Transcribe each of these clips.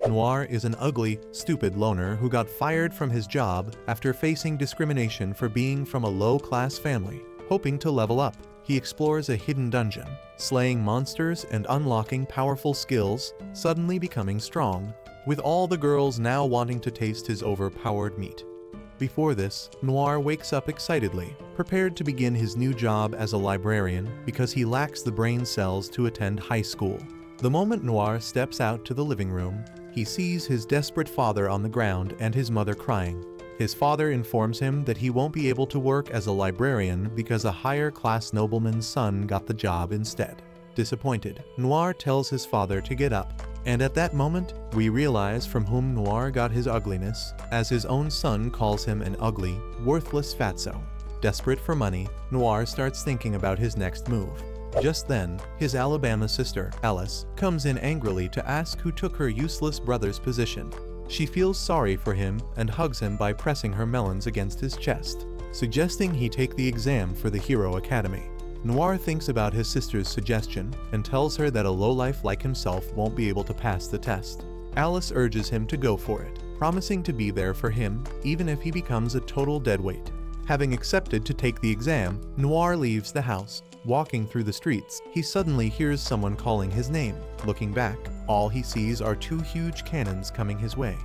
Noir is an ugly, stupid loner who got fired from his job after facing discrimination for being from a low-class family. Hoping to level up, he explores a hidden dungeon, slaying monsters and unlocking powerful skills, suddenly becoming strong, with all the girls now wanting to taste his overpowered meat. Before this, Noir wakes up excitedly, prepared to begin his new job as a librarian because he lacks the brain cells to attend high school. The moment Noir steps out to the living room, he sees his desperate father on the ground and his mother crying. His father informs him that he won't be able to work as a librarian because a higher-class nobleman's son got the job instead. Disappointed, Noir tells his father to get up, and at that moment, we realize from whom Noir got his ugliness, as his own son calls him an ugly, worthless fatso. Desperate for money, Noir starts thinking about his next move. Just then, his Alabama sister, Alice, comes in angrily to ask who took her useless brother's position. She feels sorry for him and hugs him by pressing her melons against his chest, suggesting he take the exam for the Hero Academy. Noir thinks about his sister's suggestion and tells her that a lowlife like himself won't be able to pass the test. Alice urges him to go for it, promising to be there for him even if he becomes a total deadweight. Having accepted to take the exam, Noir leaves the house. Walking through the streets, he suddenly hears someone calling his name. Looking back, all he sees are two huge cannons coming his way.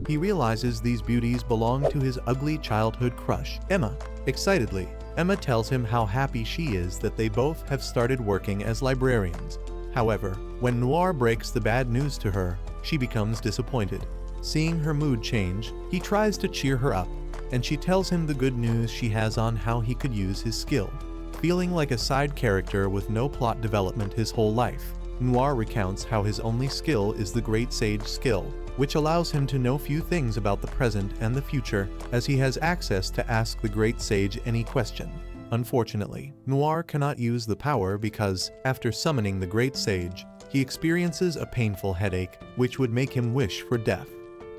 He realizes these beauties belong to his ugly childhood crush, Emma. Excitedly, Emma tells him how happy she is that they both have started working as librarians. However, when Noir breaks the bad news to her, she becomes disappointed. Seeing her mood change, he tries to cheer her up, and she tells him the good news she has on how he could use his skill. Feeling like a side character with no plot development his whole life, Noir recounts how his only skill is the Great Sage skill, which allows him to know few things about the present and the future, as he has access to ask the Great Sage any question. Unfortunately, Noir cannot use the power because, after summoning the Great Sage, he experiences a painful headache, which would make him wish for death.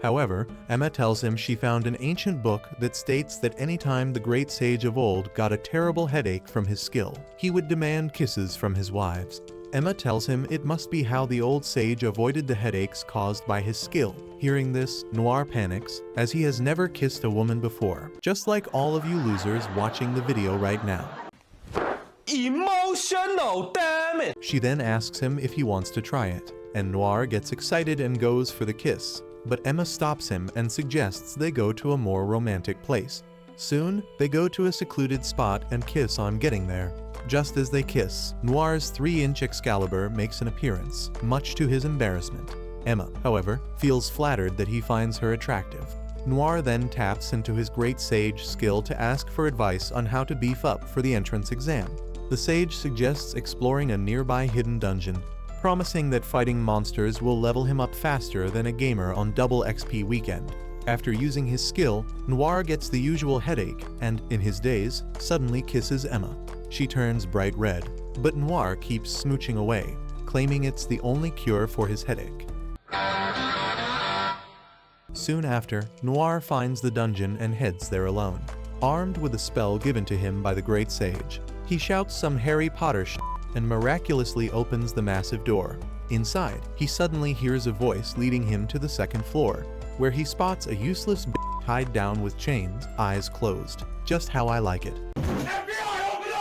However, Emma tells him she found an ancient book that states that anytime the great sage of old got a terrible headache from his skill, he would demand kisses from his wives. Emma tells him it must be how the old sage avoided the headaches caused by his skill. Hearing this, Noir panics, as he has never kissed a woman before, just like all of you losers watching the video right now. Emotional, damn it! She then asks him if he wants to try it, and Noir gets excited and goes for the kiss. But Emma stops him and suggests they go to a more romantic place. Soon, they go to a secluded spot and kiss on getting there. Just as they kiss, Noir's 3-inch Excalibur makes an appearance, much to his embarrassment. Emma, however, feels flattered that he finds her attractive. Noir then taps into his Great Sage skill to ask for advice on how to beef up for the entrance exam. The sage suggests exploring a nearby hidden dungeon, promising that fighting monsters will level him up faster than a gamer on double XP weekend. After using his skill, Noir gets the usual headache and, in his daze, suddenly kisses Emma. She turns bright red, but Noir keeps smooching away, claiming it's the only cure for his headache. Soon after, Noir finds the dungeon and heads there alone. Armed with a spell given to him by the Great Sage, he shouts some Harry Potter shit and miraculously opens the massive door. Inside, he suddenly hears a voice leading him to the second floor, where he spots a useless bitch tied down with chains, eyes closed. Just how I like it. FBI, open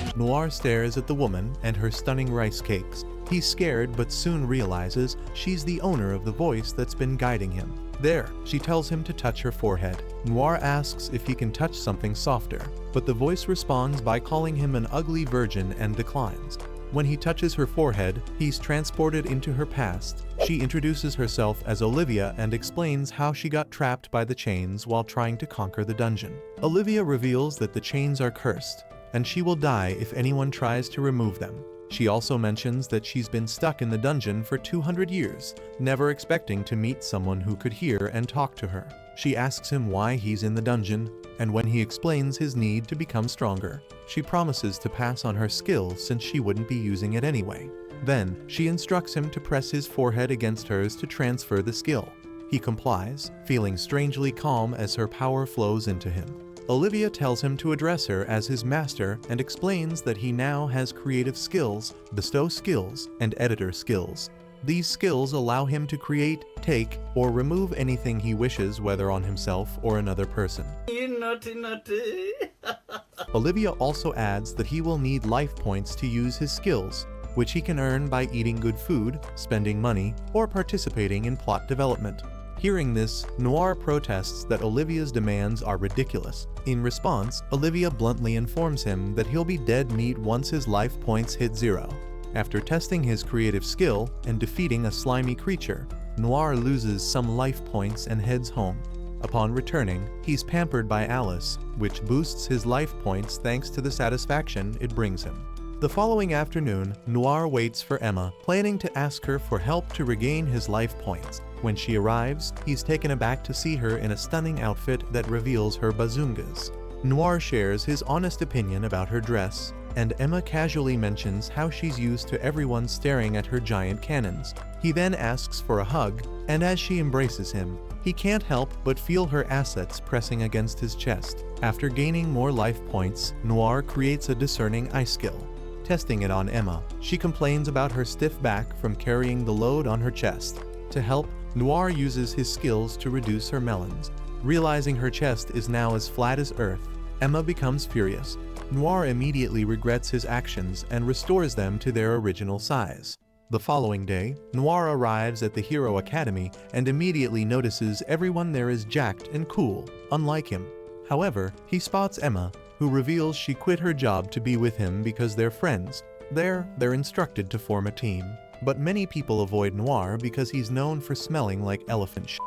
up! Noir stares at the woman and her stunning rice cakes. He's scared but soon realizes she's the owner of the voice that's been guiding him. There, she tells him to touch her forehead. Noir asks if he can touch something softer, but the voice responds by calling him an ugly virgin and declines. When he touches her forehead, he's transported into her past. She introduces herself as Olivia and explains how she got trapped by the chains while trying to conquer the dungeon. Olivia reveals that the chains are cursed, and she will die if anyone tries to remove them. She also mentions that she's been stuck in the dungeon for 200 years, never expecting to meet someone who could hear and talk to her. She asks him why he's in the dungeon, and when he explains his need to become stronger, she promises to pass on her skill since she wouldn't be using it anyway. Then, she instructs him to press his forehead against hers to transfer the skill. He complies, feeling strangely calm as her power flows into him. Olivia tells him to address her as his master and explains that he now has creative skills, bestow skills, and editor skills. These skills allow him to create, take, or remove anything he wishes, whether on himself or another person. Naughty. Olivia also adds that he will need life points to use his skills, which he can earn by eating good food, spending money, or participating in plot development. Hearing this, Noir protests that Olivia's demands are ridiculous. In response, Olivia bluntly informs him that he'll be dead meat once his life points hit 0. After testing his creative skill and defeating a slimy creature, Noir loses some life points and heads home. Upon returning, he's pampered by Alice, which boosts his life points thanks to the satisfaction it brings him. The following afternoon, Noir waits for Emma, planning to ask her for help to regain his life points. When she arrives, he's taken aback to see her in a stunning outfit that reveals her bazungas. Noir shares his honest opinion about her dress, and Emma casually mentions how she's used to everyone staring at her giant cannons. He then asks for a hug, and as she embraces him, he can't help but feel her assets pressing against his chest. After gaining more life points, Noir creates a discerning eye skill. Testing it on Emma, she complains about her stiff back from carrying the load on her chest. To help, Noir uses his skills to reduce her melons. Realizing her chest is now as flat as earth, Emma becomes furious. Noir immediately regrets his actions and restores them to their original size. The following day, Noir arrives at the Hero Academy and immediately notices everyone there is jacked and cool, unlike him. However, he spots Emma, who reveals she quit her job to be with him because they're friends. They're instructed to form a team. But many people avoid Noir because he's known for smelling like elephant shit.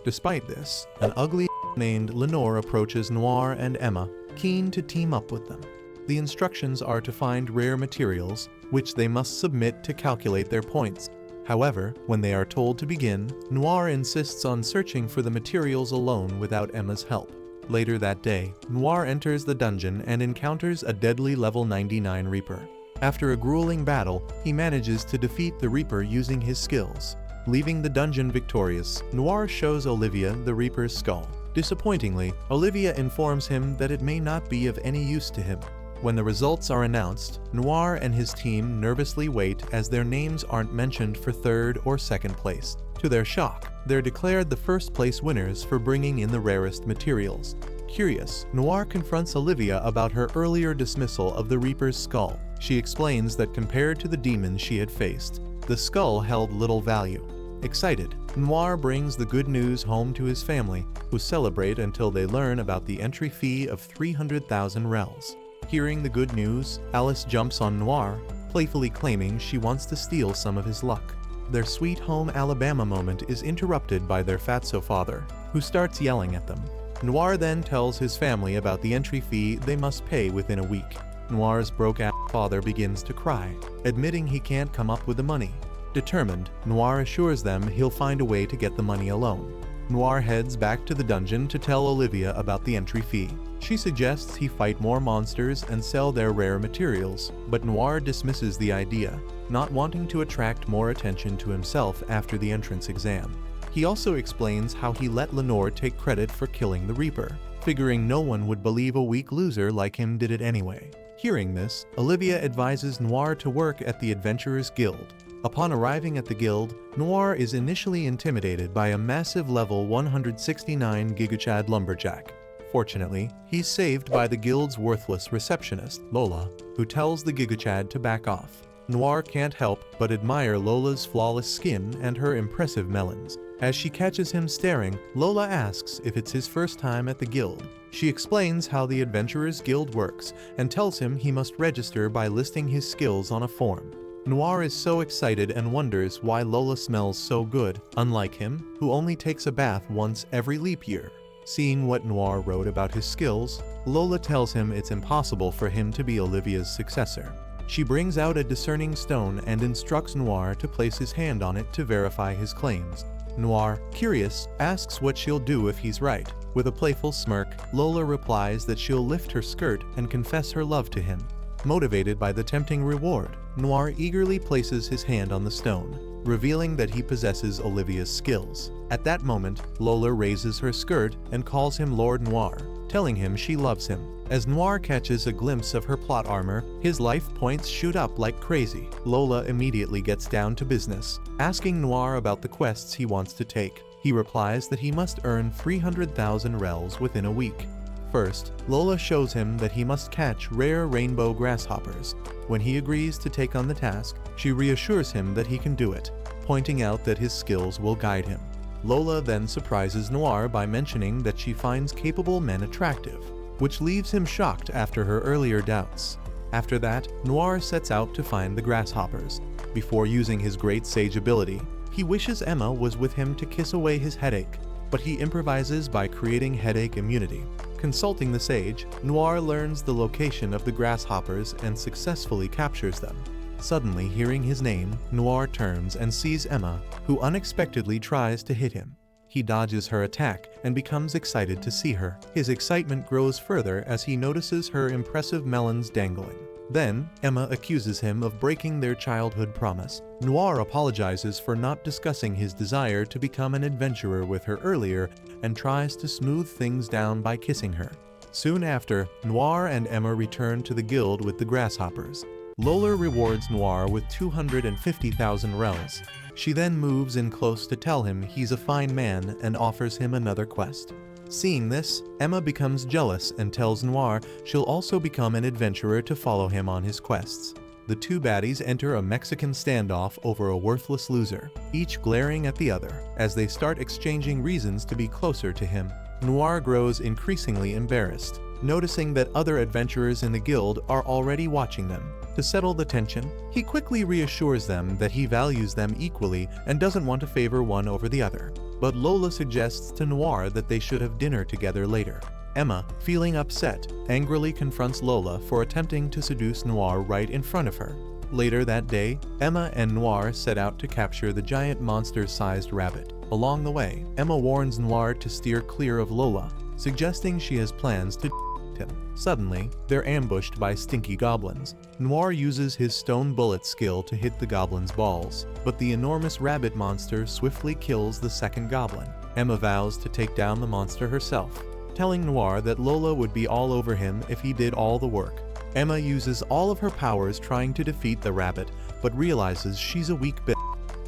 Despite this, an ugly named Lenore approaches Noir and Emma, keen to team up with them. The instructions are to find rare materials, which they must submit to calculate their points. However, when they are told to begin, Noir insists on searching for the materials alone without Emma's help. Later that day, Noir enters the dungeon and encounters a deadly level 99 Reaper. After a grueling battle, he manages to defeat the Reaper using his skills. Leaving the dungeon victorious, Noir shows Olivia the Reaper's skull. Disappointingly, Olivia informs him that it may not be of any use to him. When the results are announced, Noir and his team nervously wait as their names aren't mentioned for 3rd or 2nd place. To their shock, they're declared the 1st place winners for bringing in the rarest materials. Curious, Noir confronts Olivia about her earlier dismissal of the Reaper's skull. She explains that compared to the demons she had faced, the skull held little value. Excited, Noir brings the good news home to his family, who celebrate until they learn about the entry fee of 300,000 rels. Hearing the good news, Alice jumps on Noir, playfully claiming she wants to steal some of his luck. Their Sweet Home Alabama moment is interrupted by their fatso father, who starts yelling at them. Noir then tells his family about the entry fee they must pay within a week. Noir's broke-ass father begins to cry, admitting he can't come up with the money. Determined, Noir assures them he'll find a way to get the money alone. Noir heads back to the dungeon to tell Olivia about the entry fee. She suggests he fight more monsters and sell their rare materials, but Noir dismisses the idea, not wanting to attract more attention to himself after the entrance exam. He also explains how he let Lenore take credit for killing the Reaper, figuring no one would believe a weak loser like him did it anyway. Hearing this, Olivia advises Noir to work at the Adventurers Guild. Upon arriving at the guild, Noir is initially intimidated by a massive level 169 Gigachad lumberjack. Fortunately, he's saved by the guild's worthless receptionist, Lola, who tells the Gigachad to back off. Noir can't help but admire Lola's flawless skin and her impressive melons. As she catches him staring, Lola asks if it's his first time at the guild. She explains how the Adventurers Guild works and tells him he must register by listing his skills on a form. Noir is so excited and wonders why Lola smells so good, unlike him, who only takes a bath once every leap year. Seeing what Noir wrote about his skills, Lola tells him it's impossible for him to be Olivia's successor. She brings out a discerning stone and instructs Noir to place his hand on it to verify his claims. Noir, curious, asks what she'll do if he's right. With a playful smirk, Lola replies that she'll lift her skirt and confess her love to him. Motivated by the tempting reward, Noir eagerly places his hand on the stone, revealing that he possesses Olivia's skills. At that moment, Lola raises her skirt and calls him Lord Noir. telling him she loves him. As Noir catches a glimpse of her plot armor, his life points shoot up like crazy. Lola immediately gets down to business, asking Noir about the quests he wants to take. He replies that he must earn 300,000 rels within a week. First, Lola shows him that he must catch rare rainbow grasshoppers. When he agrees to take on the task, she reassures him that he can do it, pointing out that his skills will guide him. Lola then surprises Noir by mentioning that she finds capable men attractive, which leaves him shocked after her earlier doubts. After that, Noir sets out to find the grasshoppers. Before using his great sage ability, he wishes Emma was with him to kiss away his headache, but he improvises by creating headache immunity. Consulting the sage, Noir learns the location of the grasshoppers and successfully captures them. Suddenly hearing his name, Noir turns and sees Emma, who unexpectedly tries to hit him. He dodges her attack and becomes excited to see her. His excitement grows further as he notices her impressive melons dangling. Then, Emma accuses him of breaking their childhood promise. Noir apologizes for not discussing his desire to become an adventurer with her earlier and tries to smooth things down by kissing her. Soon after, Noir and Emma return to the guild with the grasshoppers. Lola rewards Noir with 250,000 rels. She then moves in close to tell him he's a fine man and offers him another quest. Seeing this, Emma becomes jealous and tells Noir she'll also become an adventurer to follow him on his quests. The two baddies enter a Mexican standoff over a worthless loser, each glaring at the other, as they start exchanging reasons to be closer to him. Noir grows increasingly embarrassed, noticing that other adventurers in the guild are already watching them. To settle the tension, he quickly reassures them that he values them equally and doesn't want to favor one over the other. But Lola suggests to Noir that they should have dinner together later. Emma, feeling upset, angrily confronts Lola for attempting to seduce Noir right in front of her. Later that day, Emma and Noir set out to capture the giant monster-sized rabbit. Along the way, Emma warns Noir to steer clear of Lola, suggesting she has plans to him. Suddenly, they're ambushed by stinky goblins. Noir uses his stone bullet skill to hit the goblin's balls, but the enormous rabbit monster swiftly kills the second goblin. Emma vows to take down the monster herself, telling Noir that Lola would be all over him if he did all the work. Emma uses all of her powers trying to defeat the rabbit, but realizes she's a weak bitch.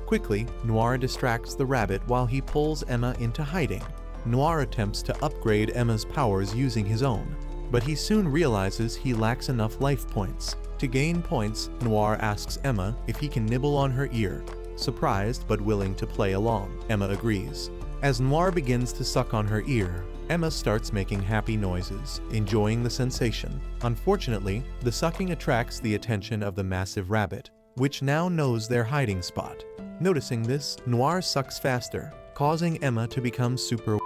Quickly, Noir distracts the rabbit while he pulls Emma into hiding. Noir attempts to upgrade Emma's powers using his own, but he soon realizes he lacks enough life points. To gain points, Noir asks Emma if he can nibble on her ear. Surprised but willing to play along, Emma agrees. As Noir begins to suck on her ear, Emma starts making happy noises, enjoying the sensation. Unfortunately, the sucking attracts the attention of the massive rabbit, which now knows their hiding spot. Noticing this, Noir sucks faster, causing Emma to become super.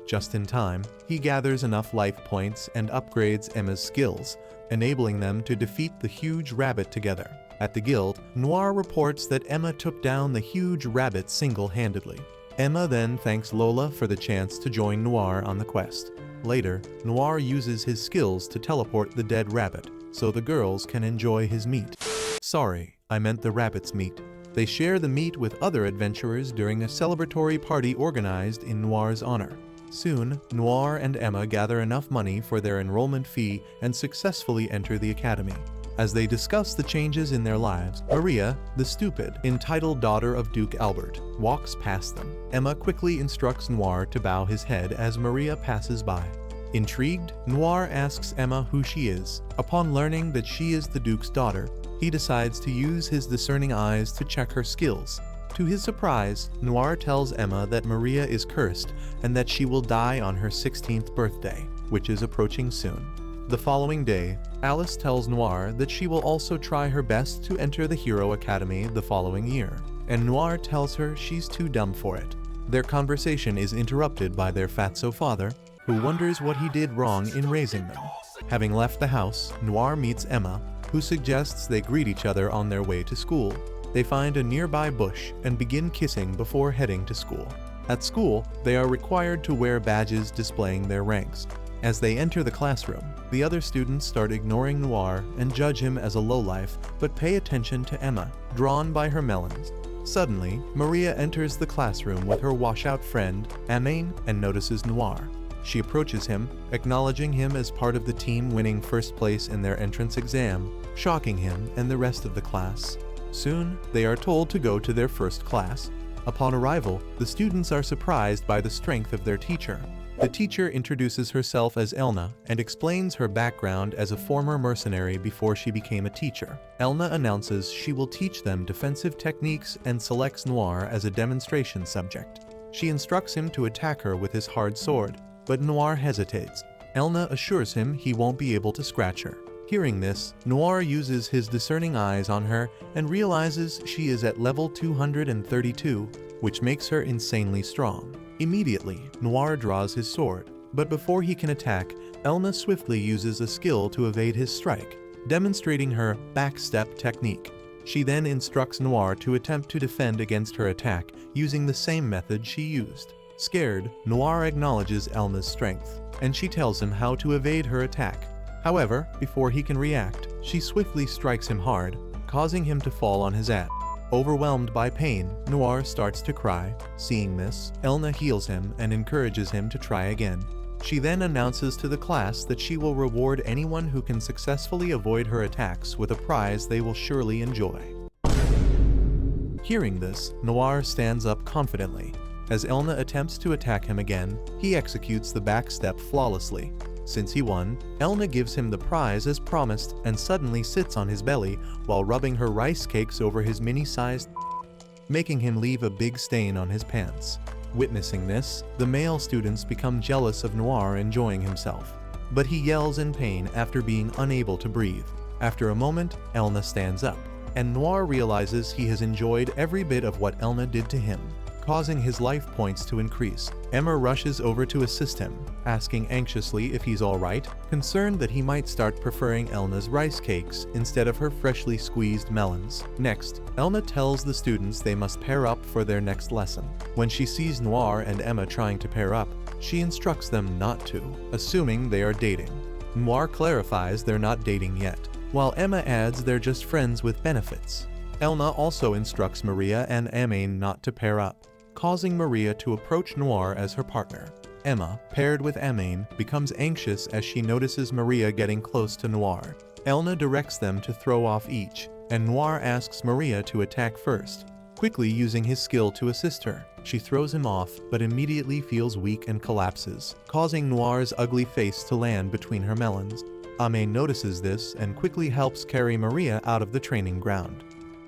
Just in time, he gathers enough life points and upgrades Emma's skills, enabling them to defeat the huge rabbit together. At the guild, Noir reports that Emma took down the huge rabbit single-handedly. Emma then thanks Lola for the chance to join Noir on the quest. Later, Noir uses his skills to teleport the dead rabbit, so the girls can enjoy his meat. Sorry, I meant the rabbit's meat. They share the meat with other adventurers during a celebratory party organized in Noir's honor. Soon, Noir and Emma gather enough money for their enrollment fee and successfully enter the academy. As they discuss the changes in their lives, Maria, the stupid, entitled daughter of Duke Albert, walks past them. Emma quickly instructs Noir to bow his head as Maria passes by. Intrigued, Noir asks Emma who she is. Upon learning that she is the Duke's daughter, he decides to use his discerning eyes to check her skills. To his surprise, Noir tells Emma that Maria is cursed and that she will die on her 16th birthday, which is approaching soon. The following day, Alice tells Noir that she will also try her best to enter the Hero Academy the following year, and Noir tells her she's too dumb for it. Their conversation is interrupted by their fatso father, who wonders what he did wrong in raising them. Having left the house, Noir meets Emma, who suggests they greet each other on their way to school. They find a nearby bush and begin kissing before heading to school. At school, they are required to wear badges displaying their ranks. As they enter the classroom, the other students start ignoring Noir and judge him as a lowlife, but pay attention to Emma, drawn by her melons. Suddenly, Maria enters the classroom with her washout friend, Amain, and notices Noir. She approaches him, acknowledging him as part of the team winning first place in their entrance exam, shocking him and the rest of the class. Soon, they are told to go to their first class. Upon arrival, the students are surprised by the strength of their teacher. The teacher introduces herself as Elna and explains her background as a former mercenary before she became a teacher. Elna announces she will teach them defensive techniques and selects Noir as a demonstration subject. She instructs him to attack her with his hard sword, but Noir hesitates. Elna assures him he won't be able to scratch her. Hearing this, Noir uses his discerning eyes on her and realizes she is at level 232, which makes her insanely strong. Immediately, Noir draws his sword, but before he can attack, Elna swiftly uses a skill to evade his strike, demonstrating her backstep technique. She then instructs Noir to attempt to defend against her attack using the same method she used. Scared, Noir acknowledges Elna's strength, and she tells him how to evade her attack. However, before he can react, she swiftly strikes him hard, causing him to fall on his ass. Overwhelmed by pain, Noir starts to cry. Seeing this, Elna heals him and encourages him to try again. She then announces to the class that she will reward anyone who can successfully avoid her attacks with a prize they will surely enjoy. Hearing this, Noir stands up confidently. As Elna attempts to attack him again, he executes the backstep flawlessly. Since he won, Elna gives him the prize as promised and suddenly sits on his belly while rubbing her rice cakes over his mini-sized, making him leave a big stain on his pants. Witnessing this, the male students become jealous of Noir enjoying himself, but he yells in pain after being unable to breathe. After a moment, Elna stands up, and Noir realizes he has enjoyed every bit of what Elna did to him, causing his life points to increase. Emma rushes over to assist him, asking anxiously if he's alright, concerned that he might start preferring Elna's rice cakes instead of her freshly squeezed melons. Next, Elna tells the students they must pair up for their next lesson. When she sees Noir and Emma trying to pair up, she instructs them not to, assuming they are dating. Noir clarifies they're not dating yet, while Emma adds they're just friends with benefits. Elna also instructs Maria and Amain not to pair up, causing Maria to approach Noir as her partner. Emma, paired with Amain, becomes anxious as she notices Maria getting close to Noir. Elna directs them to throw off each, and Noir asks Maria to attack first. Quickly using his skill to assist her, she throws him off but immediately feels weak and collapses, causing Noir's ugly face to land between her melons. Amain notices this and quickly helps carry Maria out of the training ground.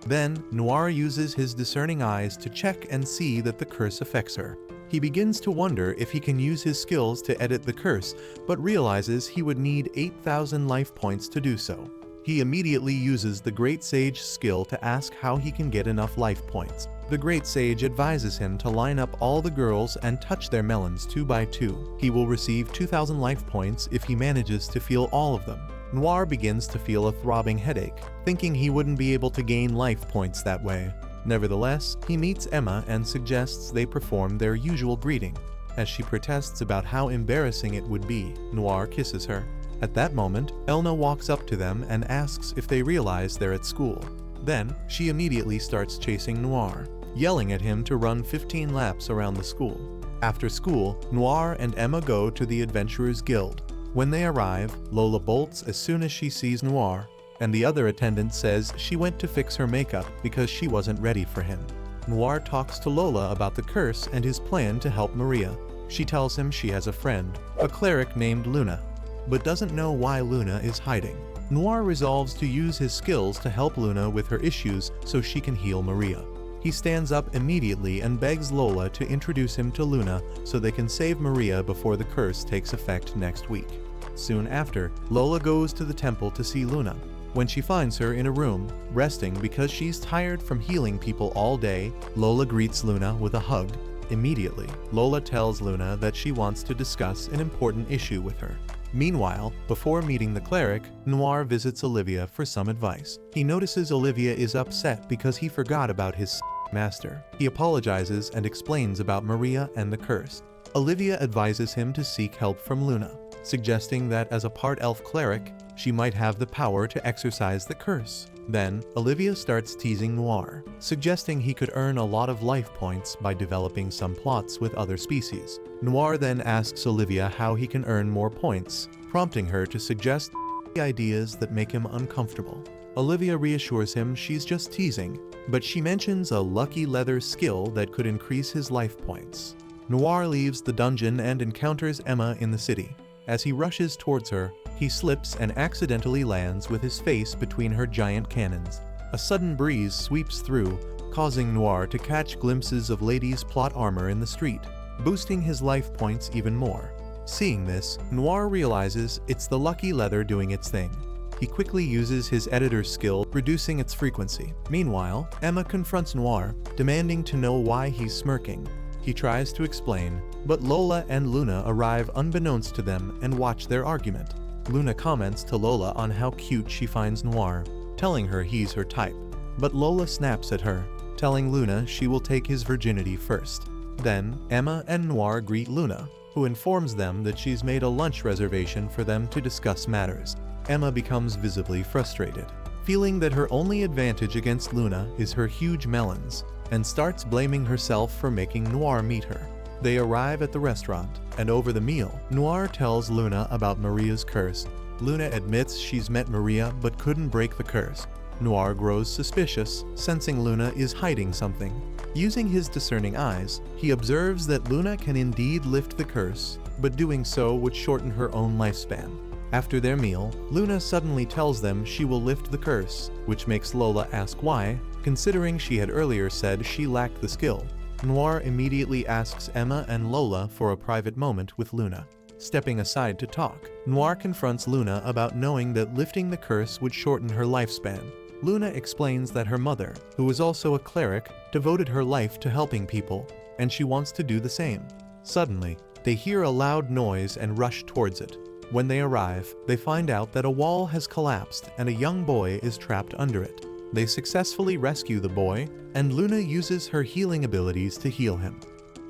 Then, Noir uses his discerning eyes to check and see that the curse affects her. He begins to wonder if he can use his skills to edit the curse, but realizes he would need 8,000 life points to do so. He immediately uses the Great Sage skill to ask how he can get enough life points. The Great Sage advises him to line up all the girls and touch their melons 2 by 2. He will receive 2,000 life points if he manages to feel all of them. Noir begins to feel a throbbing headache, thinking he wouldn't be able to gain life points that way. Nevertheless, he meets Emma and suggests they perform their usual greeting. As she protests about how embarrassing it would be, Noir kisses her. At that moment, Elna walks up to them and asks if they realize they're at school. Then, she immediately starts chasing Noir, yelling at him to run 15 laps around the school. After school, Noir and Emma go to the Adventurers Guild. When they arrive, Lola bolts as soon as she sees Noir, and the other attendant says she went to fix her makeup because she wasn't ready for him. Noir talks to Lola about the curse and his plan to help Maria. She tells him she has a friend, a cleric named Luna, but doesn't know why Luna is hiding. Noir resolves to use his skills to help Luna with her issues so she can heal Maria. He stands up immediately and begs Lola to introduce him to Luna so they can save Maria before the curse takes effect next week. Soon after, Lola goes to the temple to see Luna. When she finds her in a room, resting because she's tired from healing people all day, Lola greets Luna with a hug. Immediately, Lola tells Luna that she wants to discuss an important issue with her. Meanwhile, before meeting the cleric, Noir visits Olivia for some advice. He notices Olivia is upset because he forgot about his master. He apologizes and explains about Maria and the curse. Olivia advises him to seek help from Luna. suggesting that as a part elf cleric, she might have the power to exorcise the curse. Then, Olivia starts teasing Noir, suggesting he could earn a lot of life points by developing some plots with other species. Noir then asks Olivia how he can earn more points, prompting her to suggest ideas that make him uncomfortable. Olivia reassures him she's just teasing, but she mentions a lucky leather skill that could increase his life points. Noir leaves the dungeon and encounters Emma in the city. As he rushes towards her, he slips and accidentally lands with his face between her giant cannons. A sudden breeze sweeps through, causing Noir to catch glimpses of ladies' plot armor in the street, boosting his life points even more. Seeing this, Noir realizes it's the lucky leather doing its thing. He quickly uses his editor's skill, reducing its frequency. Meanwhile, Emma confronts Noir, demanding to know why he's smirking. He tries to explain, but Lola and Luna arrive unbeknownst to them and watch their argument. Luna comments to Lola on how cute she finds Noir, telling her he's her type. But Lola snaps at her, telling Luna she will take his virginity first. Then, Emma and Noir greet Luna, who informs them that she's made a lunch reservation for them to discuss matters. Emma becomes visibly frustrated, feeling that her only advantage against Luna is her huge melons, and starts blaming herself for making Noir meet her. They arrive at the restaurant, and over the meal, Noir tells Luna about Maria's curse. Luna admits she's met Maria but couldn't break the curse. Noir grows suspicious, sensing Luna is hiding something. Using his discerning eyes, he observes that Luna can indeed lift the curse, but doing so would shorten her own lifespan. After their meal, Luna suddenly tells them she will lift the curse, which makes Lola ask why, considering she had earlier said she lacked the skill. Noir immediately asks Emma and Lola for a private moment with Luna. Stepping aside to talk, Noir confronts Luna about knowing that lifting the curse would shorten her lifespan. Luna explains that her mother, who was also a cleric, devoted her life to helping people, and she wants to do the same. Suddenly, they hear a loud noise and rush towards it. When they arrive, they find out that a wall has collapsed and a young boy is trapped under it. They successfully rescue the boy, and Luna uses her healing abilities to heal him.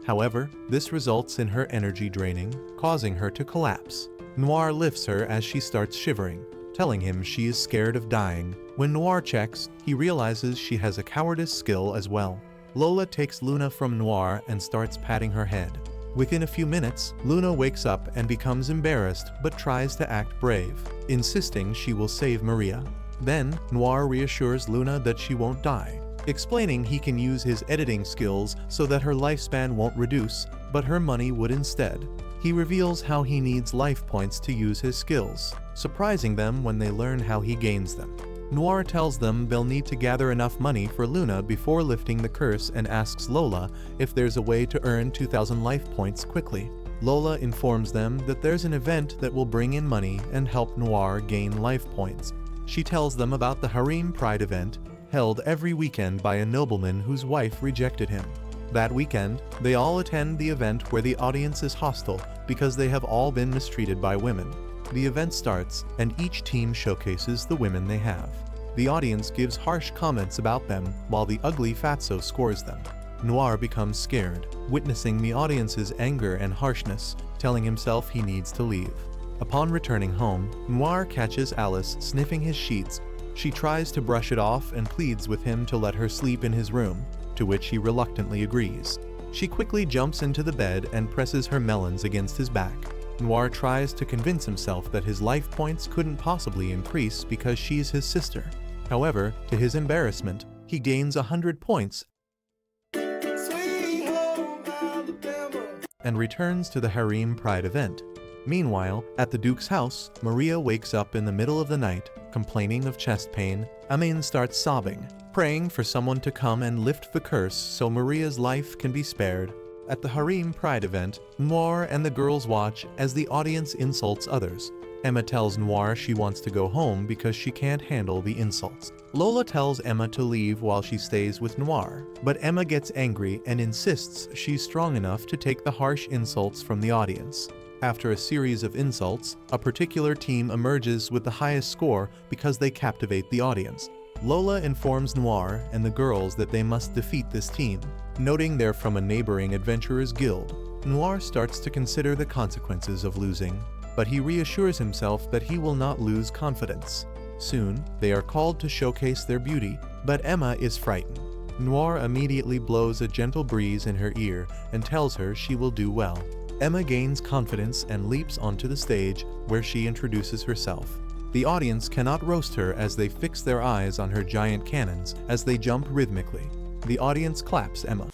However, this results in her energy draining, causing her to collapse. Noir lifts her as she starts shivering, telling him she is scared of dying. When Noir checks, he realizes she has a cowardice skill as well. Lola takes Luna from Noir and starts patting her head. Within a few minutes, Luna wakes up and becomes embarrassed but tries to act brave, insisting she will save Maria. Then, Noir reassures Luna that she won't die, explaining he can use his editing skills so that her lifespan won't reduce, but her money would instead. He reveals how he needs life points to use his skills, surprising them when they learn how he gains them. Noir tells them they'll need to gather enough money for Luna before lifting the curse and asks Lola if there's a way to earn 2,000 life points quickly. Lola informs them that there's an event that will bring in money and help Noir gain life points. She tells them about the Harem Pride event, held every weekend by a nobleman whose wife rejected him. That weekend, they all attend the event where the audience is hostile because they have all been mistreated by women. The event starts, and each team showcases the women they have. The audience gives harsh comments about them, while the ugly fatso scores them. Noir becomes scared, witnessing the audience's anger and harshness, telling himself he needs to leave. Upon returning home, Noir catches Alice sniffing his sheets. She tries to brush it off and pleads with him to let her sleep in his room, to which he reluctantly agrees. She quickly jumps into the bed and presses her melons against his back. Noir tries to convince himself that his life points couldn't possibly increase because she's his sister. However, to his embarrassment, he gains 100 points and returns to the Harem Pride event. Meanwhile, at the Duke's house, Maria wakes up in the middle of the night, complaining of chest pain. Amin starts sobbing, praying for someone to come and lift the curse so Maria's life can be spared. At the Harem Pride event, Noir and the girls watch as the audience insults others. Emma tells Noir she wants to go home because she can't handle the insults. Lola tells Emma to leave while she stays with Noir, but Emma gets angry and insists she's strong enough to take the harsh insults from the audience. After a series of insults, a particular team emerges with the highest score because they captivate the audience. Lola informs Noir and the girls that they must defeat this team, noting they're from a neighboring adventurers guild. Noir starts to consider the consequences of losing. but he reassures himself that he will not lose confidence. Soon, they are called to showcase their beauty, but Emma is frightened. Noir immediately blows a gentle breeze in her ear and tells her she will do well. Emma gains confidence and leaps onto the stage, where she introduces herself. The audience cannot roast her as they fix their eyes on her giant cannons as they jump rhythmically. The audience claps Emma.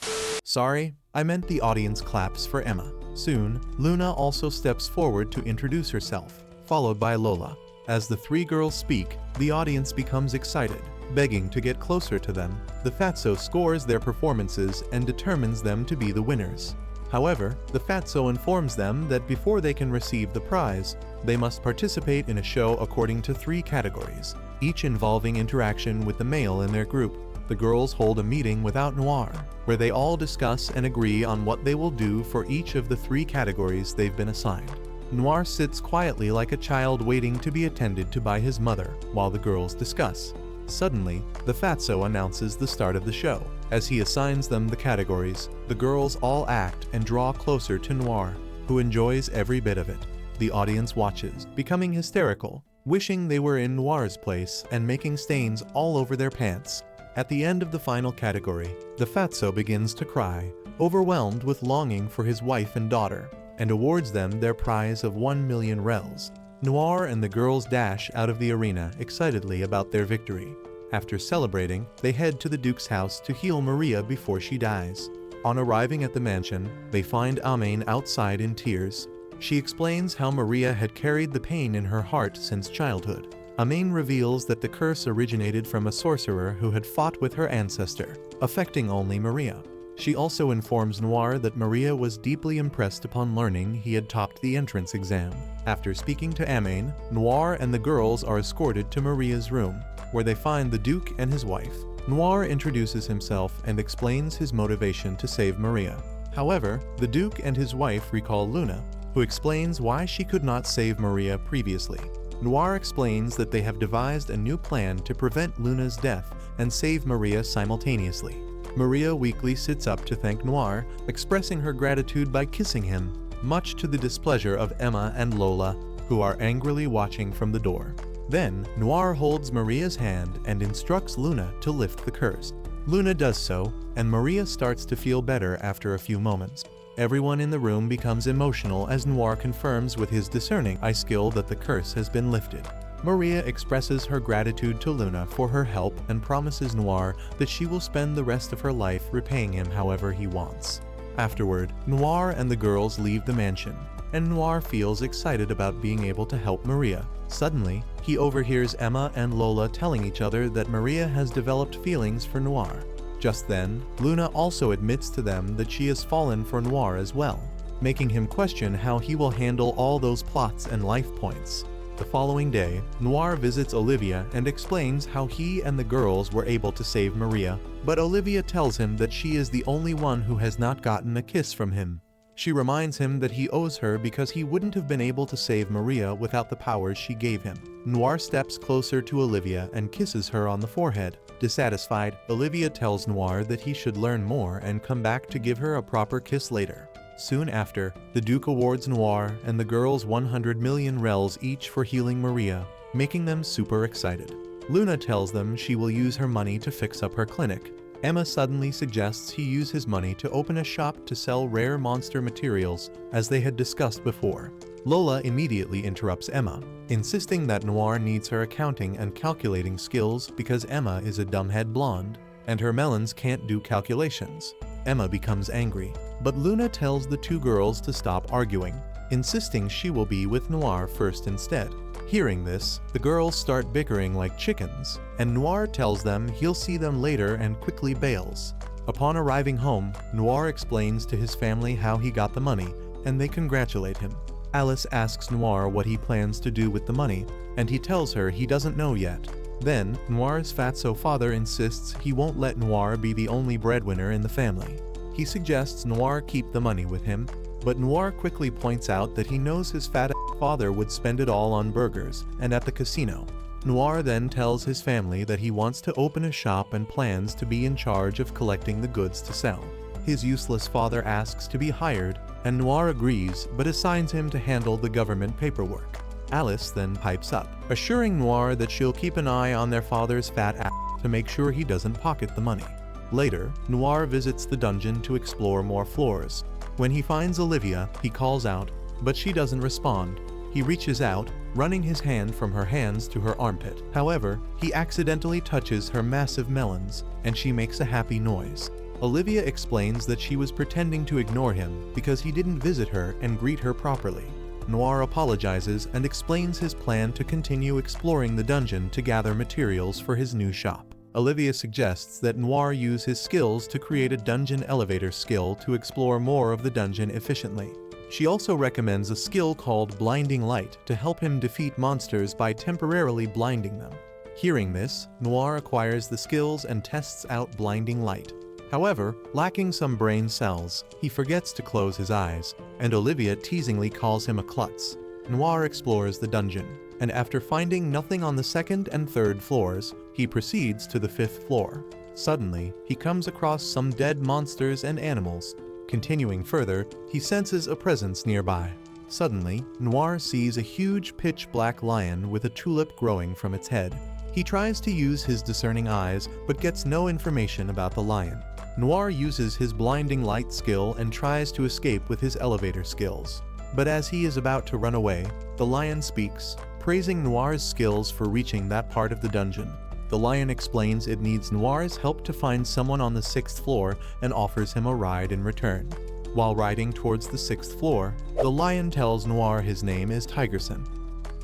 Sorry, I meant the audience claps for Emma. Soon, Luna also steps forward to introduce herself, followed by Lola. As the three girls speak, the audience becomes excited, begging to get closer to them. The Fatso scores their performances and determines them to be the winners. However, the Fatso informs them that before they can receive the prize, they must participate in a show according to 3 categories, each involving interaction with the male in their group. The girls hold a meeting without Noir, where they all discuss and agree on what they will do for each of the 3 categories they've been assigned. Noir sits quietly like a child waiting to be attended to by his mother, while the girls discuss. Suddenly, the Fatso announces the start of the show. As he assigns them the categories, the girls all act and draw closer to Noir, who enjoys every bit of it. The audience watches, becoming hysterical, wishing they were in Noir's place and making stains all over their pants. At the end of the final category, the Fatso begins to cry, overwhelmed with longing for his wife and daughter, and awards them their prize of 1 million rels. Noir and the girls dash out of the arena excitedly about their victory. After celebrating, they head to the Duke's house to heal Maria before she dies. On arriving at the mansion, they find Amain outside in tears. She explains how Maria had carried the pain in her heart since childhood. Amain reveals that the curse originated from a sorcerer who had fought with her ancestor, affecting only Maria. She also informs Noir that Maria was deeply impressed upon learning he had topped the entrance exam. After speaking to Amain, Noir and the girls are escorted to Maria's room, where they find the Duke and his wife. Noir introduces himself and explains his motivation to save Maria. However, the Duke and his wife recall Luna, who explains why she could not save Maria previously. Noir explains that they have devised a new plan to prevent Luna's death and save Maria simultaneously. Maria weakly sits up to thank Noir, expressing her gratitude by kissing him, much to the displeasure of Emma and Lola, who are angrily watching from the door. Then, Noir holds Maria's hand and instructs Luna to lift the curse. Luna does so, and Maria starts to feel better after a few moments. Everyone in the room becomes emotional as Noir confirms with his discerning eye skill that the curse has been lifted. Maria expresses her gratitude to Luna for her help and promises Noir that she will spend the rest of her life repaying him however he wants. Afterward, Noir and the girls leave the mansion, and Noir feels excited about being able to help Maria. Suddenly, he overhears Emma and Lola telling each other that Maria has developed feelings for Noir. Just then, Luna also admits to them that she has fallen for Noir as well, making him question how he will handle all those plots and life points. The following day, Noir visits Olivia and explains how he and the girls were able to save Maria, but Olivia tells him that she is the only one who has not gotten a kiss from him. She reminds him that he owes her because he wouldn't have been able to save Maria without the powers she gave him. Noir steps closer to Olivia and kisses her on the forehead. Dissatisfied, Olivia tells Noir that he should learn more and come back to give her a proper kiss later. Soon after, the Duke awards Noir and the girls 100 million rels each for healing Maria, making them super excited. Luna tells them she will use her money to fix up her clinic. Emma suddenly suggests he use his money to open a shop to sell rare monster materials, as they had discussed before. Lola immediately interrupts Emma, insisting that Noir needs her accounting and calculating skills because Emma is a dumbhead blonde, and her melons can't do calculations. Emma becomes angry, but Luna tells the 2 girls to stop arguing, insisting she will be with Noir first instead. Hearing this, the girls start bickering like chickens, and Noir tells them he'll see them later and quickly bails. Upon arriving home, Noir explains to his family how he got the money, and they congratulate him. Alice asks Noir what he plans to do with the money, and he tells her he doesn't know yet. Then, Noir's fatso father insists he won't let Noir be the only breadwinner in the family. He suggests Noir keep the money with him, but Noir quickly points out that he knows his fat father would spend it all on burgers and at the casino. Noir then tells his family that he wants to open a shop and plans to be in charge of collecting the goods to sell. His useless father asks to be hired, and Noir agrees but assigns him to handle the government paperwork. Alice then pipes up, assuring Noir that she'll keep an eye on their father's fat ass to make sure he doesn't pocket the money. Later, Noir visits the dungeon to explore more floors. When he finds Olivia, he calls out, but she doesn't respond. He reaches out, running his hand from her hands to her armpit. However, he accidentally touches her massive melons, and she makes a happy noise. Olivia explains that she was pretending to ignore him because he didn't visit her and greet her properly. Noir apologizes and explains his plan to continue exploring the dungeon to gather materials for his new shop. Olivia suggests that Noir use his skills to create a dungeon elevator skill to explore more of the dungeon efficiently. She also recommends a skill called Blinding Light to help him defeat monsters by temporarily blinding them. Hearing this, Noir acquires the skills and tests out Blinding Light. However, lacking some brain cells, he forgets to close his eyes, and Olivia teasingly calls him a klutz. Noir explores the dungeon, and after finding nothing on the second and third floors, he proceeds to the fifth floor. Suddenly, he comes across some dead monsters and animals. Continuing further, he senses a presence nearby. Suddenly, Noir sees a huge pitch-black lion with a tulip growing from its head. He tries to use his discerning eyes, but gets no information about the lion. Noir uses his blinding light skill and tries to escape with his elevator skills. But as he is about to run away, the lion speaks, praising Noir's skills for reaching that part of the dungeon. The lion explains it needs Noir's help to find someone on the 6th floor and offers him a ride in return. While riding towards the 6th floor, the lion tells Noir his name is Tigerson.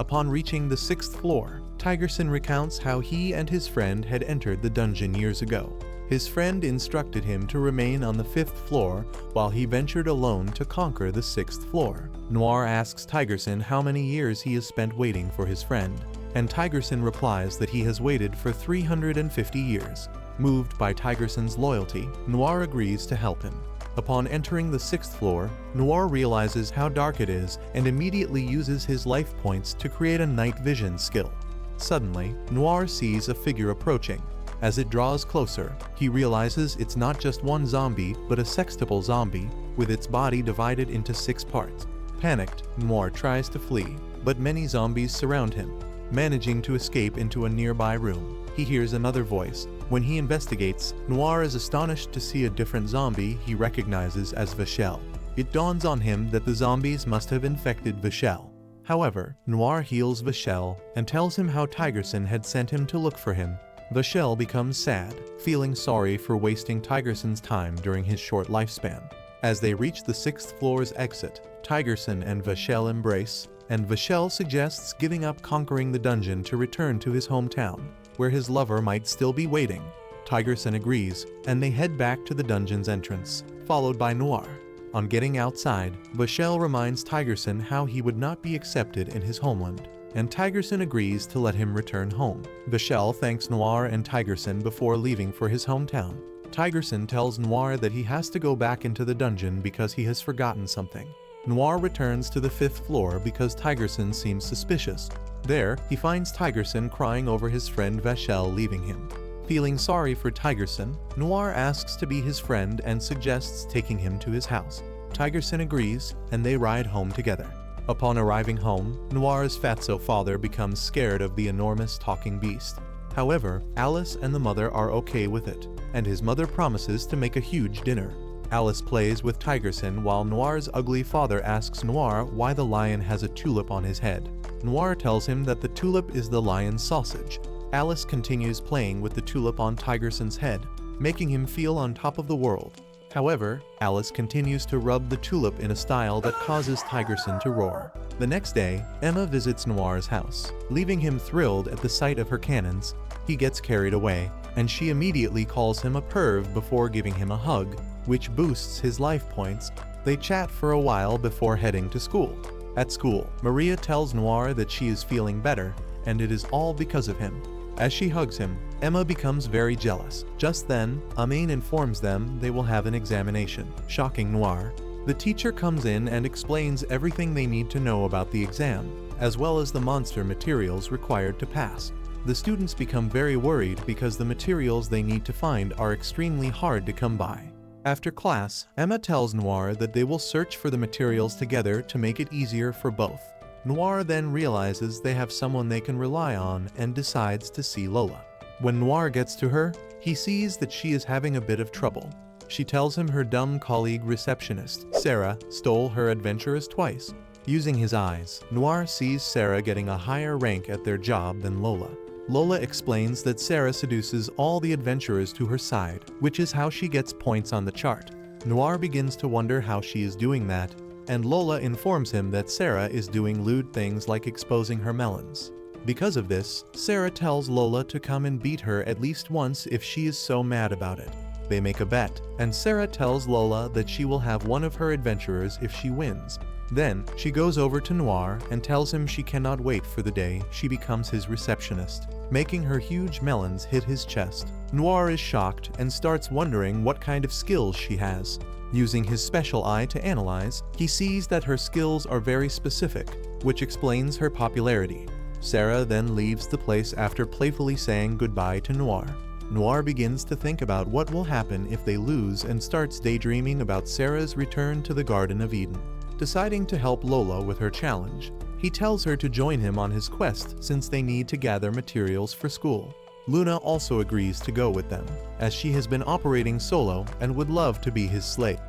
Upon reaching the 6th floor, Tigerson recounts how he and his friend had entered the dungeon years ago. His friend instructed him to remain on the 5th floor while he ventured alone to conquer the 6th floor. Noir asks Tigerson how many years he has spent waiting for his friend, and Tigerson replies that he has waited for 350 years. Moved by Tigerson's loyalty, Noir agrees to help him. Upon entering the 6th floor, Noir realizes how dark it is and immediately uses his life points to create a night vision skill. Suddenly, Noir sees a figure approaching. As it draws closer, he realizes it's not just one zombie, but a sextuple zombie, with its body divided into 6 parts. Panicked, Noir tries to flee, but many zombies surround him. Managing to escape into a nearby room, he hears another voice. When he investigates, Noir is astonished to see a different zombie he recognizes as Vachel. It dawns on him that the zombies must have infected Vachel. However, Noir heals Vachel and tells him how Tigerson had sent him to look for him. Vachel becomes sad, feeling sorry for wasting Tigerson's time during his short lifespan. As they reach the 6th floor's exit, Tigerson and Vachel embrace, and Vachel suggests giving up conquering the dungeon to return to his hometown, where his lover might still be waiting. Tigerson agrees, and they head back to the dungeon's entrance, followed by Noir. On getting outside, Vachel reminds Tigerson how he would not be accepted in his homeland, and Tigerson agrees to let him return home. Vachel thanks Noir and Tigerson before leaving for his hometown. Tigerson tells Noir that he has to go back into the dungeon because he has forgotten something. Noir returns to the 5th floor because Tigerson seems suspicious. There, he finds Tigerson crying over his friend Vachel leaving him. Feeling sorry for Tigerson, Noir asks to be his friend and suggests taking him to his house. Tigerson agrees, and they ride home together. Upon arriving home, Noir's fatso father becomes scared of the enormous talking beast. However, Alice and the mother are okay with it, and his mother promises to make a huge dinner. Alice plays with Tigerson while Noir's ugly father asks Noir why the lion has a tulip on his head. Noir tells him that the tulip is the lion's sausage. Alice continues playing with the tulip on Tigerson's head, making him feel on top of the world. However, Alice continues to rub the tulip in a style that causes Tigerson to roar. The next day, Emma visits Noir's house. Leaving him thrilled at the sight of her cannons, he gets carried away, and she immediately calls him a perv before giving him a hug, which boosts his life points. They chat for a while before heading to school. At school, Maria tells Noir that she is feeling better, and it is all because of him. As she hugs him, Emma becomes very jealous. Just then, Amain informs them they will have an examination, shocking Noir. The teacher comes in and explains everything they need to know about the exam, as well as the monster materials required to pass. The students become very worried because the materials they need to find are extremely hard to come by. After class, Emma tells Noir that they will search for the materials together to make it easier for both. Noir then realizes they have someone they can rely on and decides to see Lola. When Noir gets to her, he sees that she is having a bit of trouble. She tells him her dumb colleague receptionist, Sarah, stole her adventurers twice. Using his eyes, Noir sees Sarah getting a higher rank at their job than Lola. Lola explains that Sarah seduces all the adventurers to her side, which is how she gets points on the chart. Noir begins to wonder how she is doing that, and Lola informs him that Sarah is doing lewd things like exposing her melons. Because of this, Sarah tells Lola to come and beat her at least once if she is so mad about it. They make a bet, and Sarah tells Lola that she will have one of her adventurers if she wins. Then, she goes over to Noir and tells him she cannot wait for the day she becomes his receptionist, making her huge melons hit his chest. Noir is shocked and starts wondering what kind of skills she has. Using his special eye to analyze, he sees that her skills are very specific, which explains her popularity. Sarah then leaves the place after playfully saying goodbye to Noir. Noir begins to think about what will happen if they lose and starts daydreaming about Sarah's return to the Garden of Eden. Deciding to help Lola with her challenge, he tells her to join him on his quest since they need to gather materials for school. Luna also agrees to go with them, as she has been operating solo and would love to be his slave.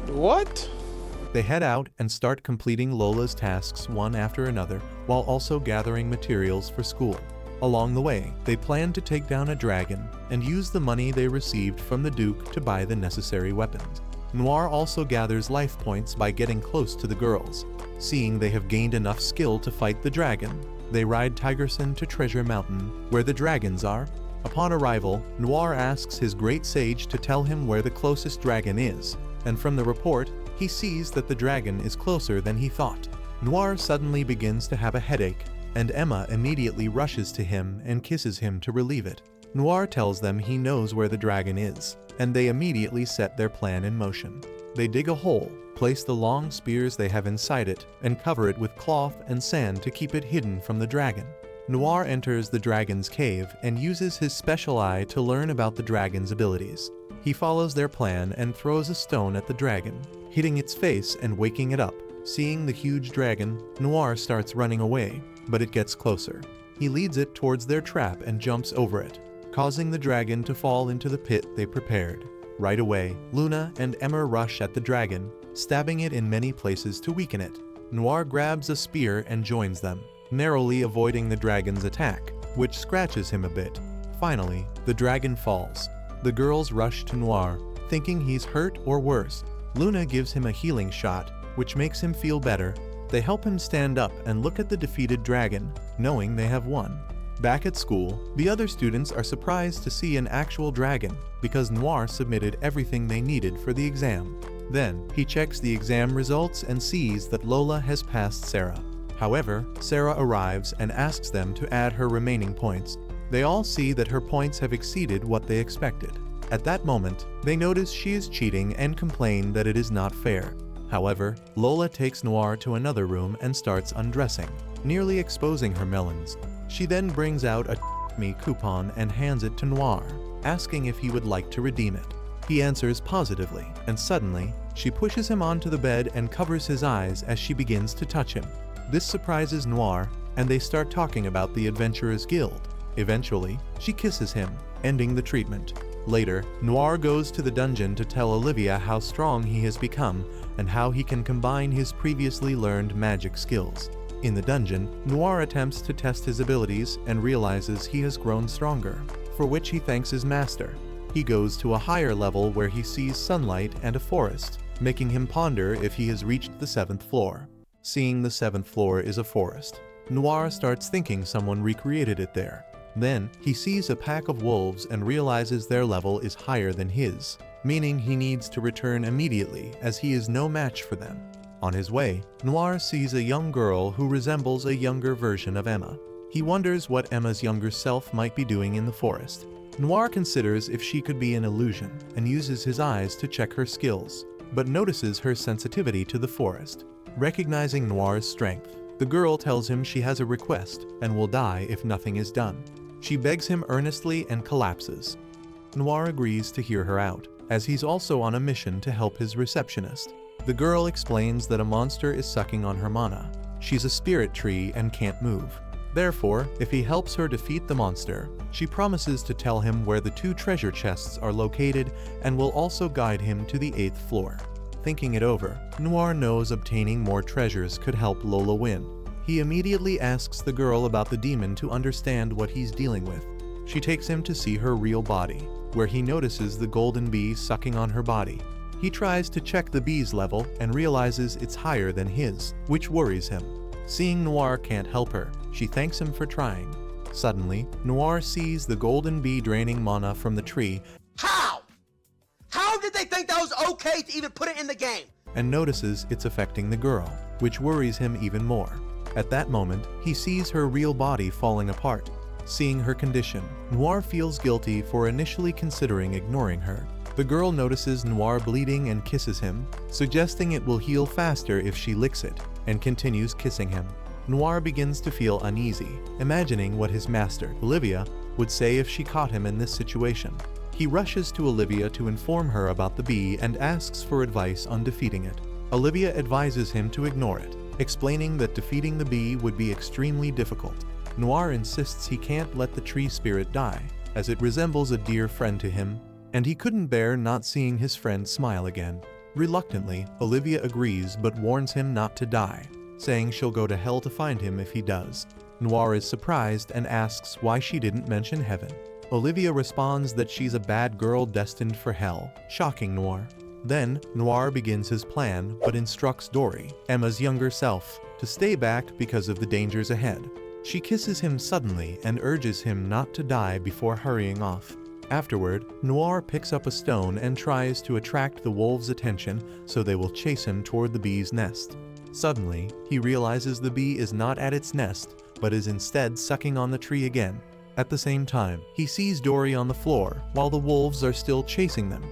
What? They head out and start completing Lola's tasks one after another, while also gathering materials for school. Along the way, they plan to take down a dragon and use the money they received from the Duke to buy the necessary weapons. Noir also gathers life points by getting close to the girls. Seeing they have gained enough skill to fight the dragon, they ride Tigerson to Treasure Mountain, where the dragons are. Upon arrival, Noir asks his great sage to tell him where the closest dragon is, and from the report, he sees that the dragon is closer than he thought. Noir suddenly begins to have a headache, and Emma immediately rushes to him and kisses him to relieve it. Noir tells them he knows where the dragon is, and they immediately set their plan in motion. They dig a hole, place the long spears they have inside it, and cover it with cloth and sand to keep it hidden from the dragon. Noir enters the dragon's cave and uses his special eye to learn about the dragon's abilities. He follows their plan and throws a stone at the dragon, hitting its face and waking it up. Seeing the huge dragon, Noir starts running away, but it gets closer. He leads it towards their trap and jumps over it, causing the dragon to fall into the pit they prepared. Right away, Luna and Emma rush at the dragon, stabbing it in many places to weaken it. Noir grabs a spear and joins them, narrowly avoiding the dragon's attack, which scratches him a bit. Finally, the dragon falls. The girls rush to Noir, thinking he's hurt or worse. Luna gives him a healing shot, which makes him feel better. They help him stand up and look at the defeated dragon, knowing they have won. Back at school, the other students are surprised to see an actual dragon, because Noir submitted everything they needed for the exam. Then, he checks the exam results and sees that Lola has passed Sarah. However, Sarah arrives and asks them to add her remaining points. They all see that her points have exceeded what they expected. At that moment, they notice she is cheating and complain that it is not fair. However, Lola takes Noir to another room and starts undressing, nearly exposing her melons. She then brings out a me coupon and hands it to Noir, asking if he would like to redeem it. He answers positively, and suddenly, she pushes him onto the bed and covers his eyes as she begins to touch him. This surprises Noir, and they start talking about the Adventurers Guild. Eventually, she kisses him, ending the treatment. Later, Noir goes to the dungeon to tell Olivia how strong he has become and how he can combine his previously learned magic skills. In the dungeon, Noir attempts to test his abilities and realizes he has grown stronger, for which he thanks his master. He goes to a higher level where he sees sunlight and a forest, making him ponder if he has reached the 7th floor. Seeing the 7th floor is a forest, Noir starts thinking someone recreated it there. Then, he sees a pack of wolves and realizes their level is higher than his, meaning he needs to return immediately as he is no match for them. On his way, Noir sees a young girl who resembles a younger version of Emma. He wonders what Emma's younger self might be doing in the forest. Noir considers if she could be an illusion and uses his eyes to check her skills, but notices her sensitivity to the forest. Recognizing Noir's strength, the girl tells him she has a request and will die if nothing is done. She begs him earnestly and collapses. Noir agrees to hear her out. as he's also on a mission to help his receptionist. The girl explains that a monster is sucking on her mana. She's a spirit tree and can't move. Therefore, if he helps her defeat the monster, she promises to tell him where the 2 treasure chests are located and will also guide him to the 8th floor. Thinking it over, Noir knows obtaining more treasures could help Lola win. He immediately asks the girl about the demon to understand what he's dealing with. She takes him to see her real body, where he notices the golden bee sucking on her body. He tries to check the bee's level and realizes it's higher than his, which worries him. Seeing Noir can't help her, she thanks him for trying. Suddenly, Noir sees the golden bee draining mana from the tree. How? How did they think that was okay to even put it in the game? And notices it's affecting the girl, which worries him even more. At that moment, he sees her real body falling apart. Seeing her condition, Noir feels guilty for initially considering ignoring her. The girl notices Noir bleeding and kisses him, suggesting it will heal faster if she licks it, and continues kissing him. Noir begins to feel uneasy, imagining what his master, Olivia, would say if she caught him in this situation. He rushes to Olivia to inform her about the bee and asks for advice on defeating it. Olivia advises him to ignore it, explaining that defeating the bee would be extremely difficult. Noir insists he can't let the tree spirit die, as it resembles a dear friend to him, and he couldn't bear not seeing his friend smile again. Reluctantly, Olivia agrees but warns him not to die, saying she'll go to hell to find him if he does. Noir is surprised and asks why she didn't mention heaven. Olivia responds that she's a bad girl destined for hell, shocking Noir. Then, Noir begins his plan but instructs Dory, Emma's younger self, to stay back because of the dangers ahead. She kisses him suddenly and urges him not to die before hurrying off. Afterward, Noir picks up a stone and tries to attract the wolves' attention so they will chase him toward the bee's nest. Suddenly, he realizes the bee is not at its nest, but is instead sucking on the tree again. At the same time, he sees Dory on the floor while the wolves are still chasing them.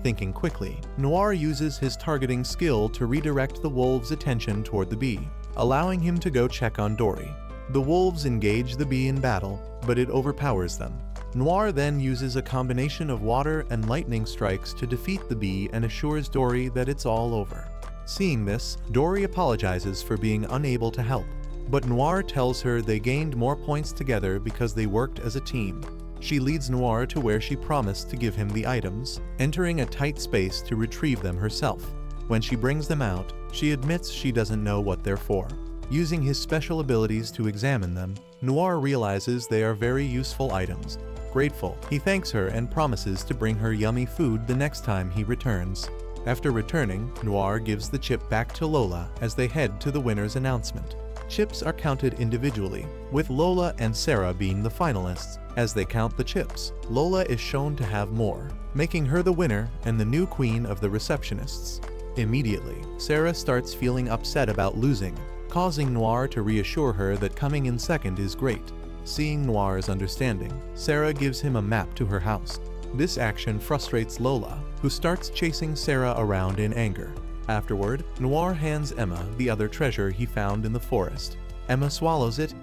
Thinking quickly, Noir uses his targeting skill to redirect the wolves' attention toward the bee, allowing him to go check on Dory. The wolves engage the bee in battle, but it overpowers them. Noir then uses a combination of water and lightning strikes to defeat the bee and assures Dory that it's all over. Seeing this, Dory apologizes for being unable to help, but Noir tells her they gained more points together because they worked as a team. She leads Noir to where she promised to give him the items, entering a tight space to retrieve them herself. When she brings them out, she admits she doesn't know what they're for. Using his special abilities to examine them, Noir realizes they are very useful items. Grateful, he thanks her and promises to bring her yummy food the next time he returns. After returning, Noir gives the chip back to Lola as they head to the winner's announcement. Chips are counted individually, with Lola and Sarah being the finalists. As they count the chips, Lola is shown to have more, making her the winner and the new queen of the receptionists. Immediately, Sarah starts feeling upset about losing, causing Noir to reassure her that coming in second is great. Seeing Noir's understanding, Sarah gives him a map to her house. This action frustrates Lola, who starts chasing Sarah around in anger. Afterward, Noir hands Emma the other treasure he found in the forest. Emma swallows it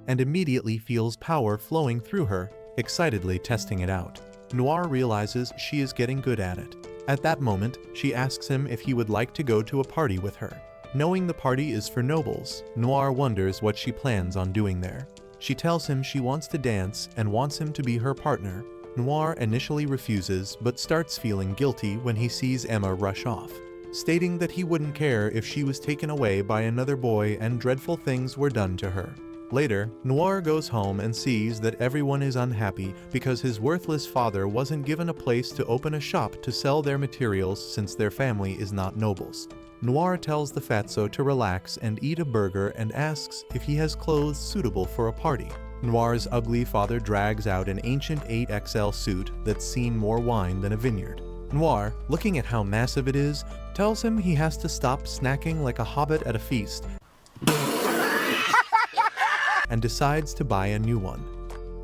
and immediately feels power flowing through her, excitedly testing it out. Noir realizes she is getting good at it. At that moment, she asks him if he would like to go to a party with her. Knowing the party is for nobles, Noir wonders what she plans on doing there. She tells him she wants to dance and wants him to be her partner. Noir initially refuses but starts feeling guilty when he sees Emma rush off, stating that he wouldn't care if she was taken away by another boy and dreadful things were done to her. Later, Noir goes home and sees that everyone is unhappy because his worthless father wasn't given a place to open a shop to sell their materials since their family is not nobles. Noir tells the fatso to relax and eat a burger and asks if he has clothes suitable for a party. Noir's ugly father drags out an ancient 8XL suit that's seen more wine than a vineyard. Noir, looking at how massive it is, tells him he has to stop snacking like a hobbit at a feast and decides to buy a new one.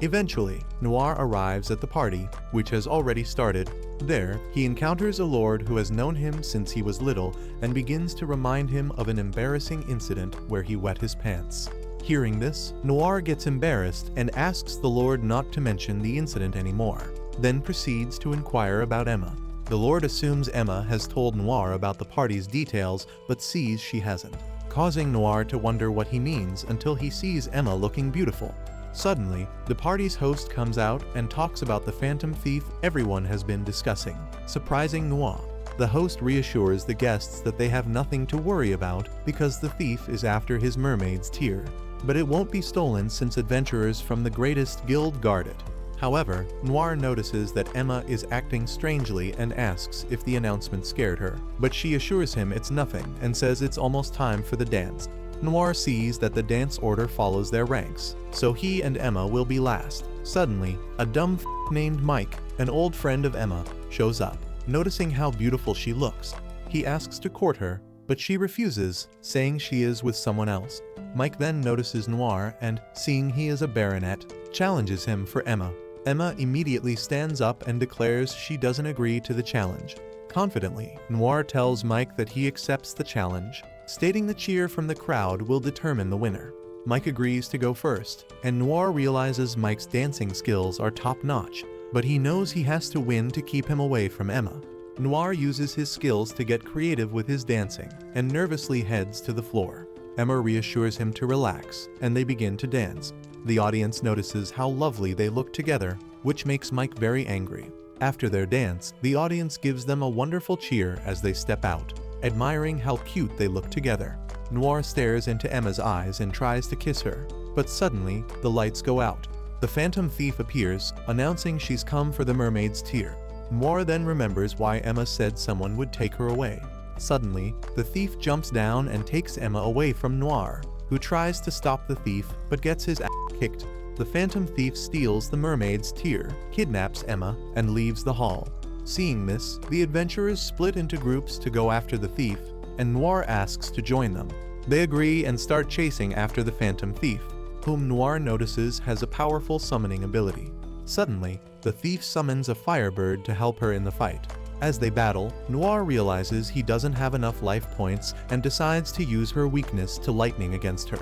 Eventually, Noir arrives at the party, which has already started. There, he encounters a lord who has known him since he was little and begins to remind him of an embarrassing incident where he wet his pants. Hearing this, Noir gets embarrassed and asks the lord not to mention the incident anymore, then proceeds to inquire about Emma. The Lord assumes Emma has told Noir about the party's details, but sees she hasn't, causing Noir to wonder what he means until he sees Emma looking beautiful. Suddenly, the party's host comes out and talks about the phantom thief everyone has been discussing, surprising Noir. The host reassures the guests that they have nothing to worry about because the thief is after his mermaid's tear. But it won't be stolen since adventurers from the greatest guild guard it. However, Noir notices that Emma is acting strangely and asks if the announcement scared her, but she assures him it's nothing and says it's almost time for the dance. Noir sees that the dance order follows their ranks, so he and Emma will be last. Suddenly, a dumb named Mike, an old friend of Emma, shows up. Noticing how beautiful she looks, he asks to court her, but she refuses, saying she is with someone else. Mike then notices Noir and, seeing he is a baronet, challenges him for Emma. Emma immediately stands up and declares she doesn't agree to the challenge. Confidently, Noir tells Mike that he accepts the challenge, stating the cheer from the crowd will determine the winner. Mike agrees to go first, and Noir realizes Mike's dancing skills are top-notch, but he knows he has to win to keep him away from Emma. Noir uses his skills to get creative with his dancing, and nervously heads to the floor. Emma reassures him to relax, and they begin to dance. The audience notices how lovely they look together, which makes Mike very angry. After their dance, the audience gives them a wonderful cheer as they step out, admiring how cute they look together. Noir stares into Emma's eyes and tries to kiss her, but suddenly, the lights go out. The phantom thief appears, announcing she's come for the mermaid's tear. Noir then remembers why Emma said someone would take her away. Suddenly, the thief jumps down and takes Emma away from Noir, who tries to stop the thief but gets his ass kicked. The phantom thief steals the mermaid's tear, kidnaps Emma, and leaves the hall. Seeing this, the adventurers split into groups to go after the thief, and Noir asks to join them. They agree and start chasing after the phantom thief, whom Noir notices has a powerful summoning ability. Suddenly, the thief summons a firebird to help her in the fight. As they battle, Noir realizes he doesn't have enough life points and decides to use her weakness to lightning against her.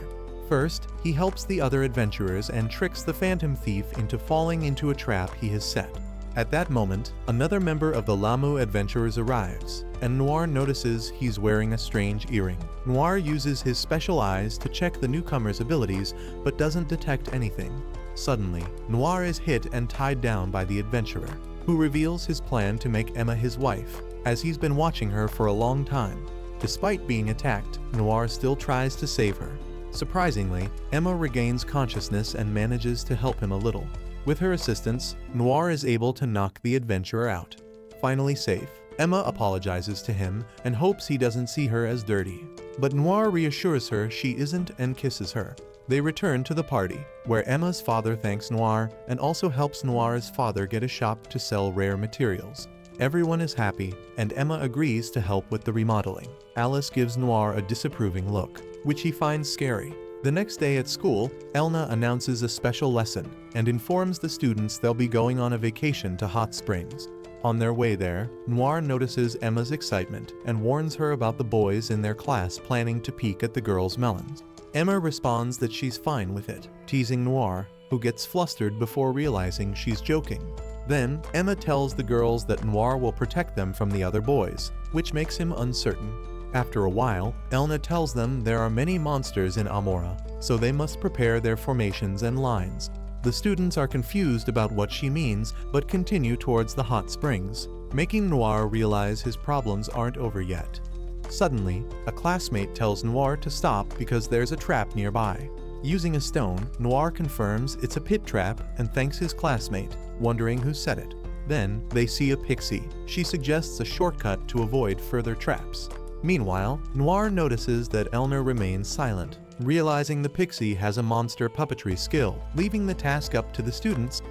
First, he helps the other adventurers and tricks the phantom thief into falling into a trap he has set. At that moment, another member of the Lamu adventurers arrives, and Noir notices he's wearing a strange earring. Noir uses his special eyes to check the newcomer's abilities, but doesn't detect anything. Suddenly, Noir is hit and tied down by the adventurer, who reveals his plan to make Emma his wife, as he's been watching her for a long time. Despite being attacked, Noir still tries to save her. Surprisingly, Emma regains consciousness and manages to help him a little. With her assistance, Noir is able to knock the adventurer out. Finally safe, Emma apologizes to him and hopes he doesn't see her as dirty. But Noir reassures her she isn't and kisses her. They return to the party, where Emma's father thanks Noir and also helps Noir's father get a shop to sell rare materials. Everyone is happy, and Emma agrees to help with the remodeling. Alice gives Noir a disapproving look, which he finds scary. The next day at school, Elna announces a special lesson and informs the students they'll be going on a vacation to Hot Springs. On their way there, Noir notices Emma's excitement and warns her about the boys in their class planning to peek at the girls' melons. Emma responds that she's fine with it, teasing Noir, who gets flustered before realizing she's joking. Then, Emma tells the girls that Noir will protect them from the other boys, which makes him uncertain. After a while, Elna tells them there are many monsters in Amora, so they must prepare their formations and lines. The students are confused about what she means, but continue towards the hot springs, making Noir realize his problems aren't over yet. Suddenly, a classmate tells Noir to stop because there's a trap nearby. Using a stone, Noir confirms it's a pit trap and thanks his classmate, wondering who set it. Then, they see a pixie. She suggests a shortcut to avoid further traps. Meanwhile, Noir notices that Elna remains silent, realizing the pixie has a monster puppetry skill, leaving the task up to the students.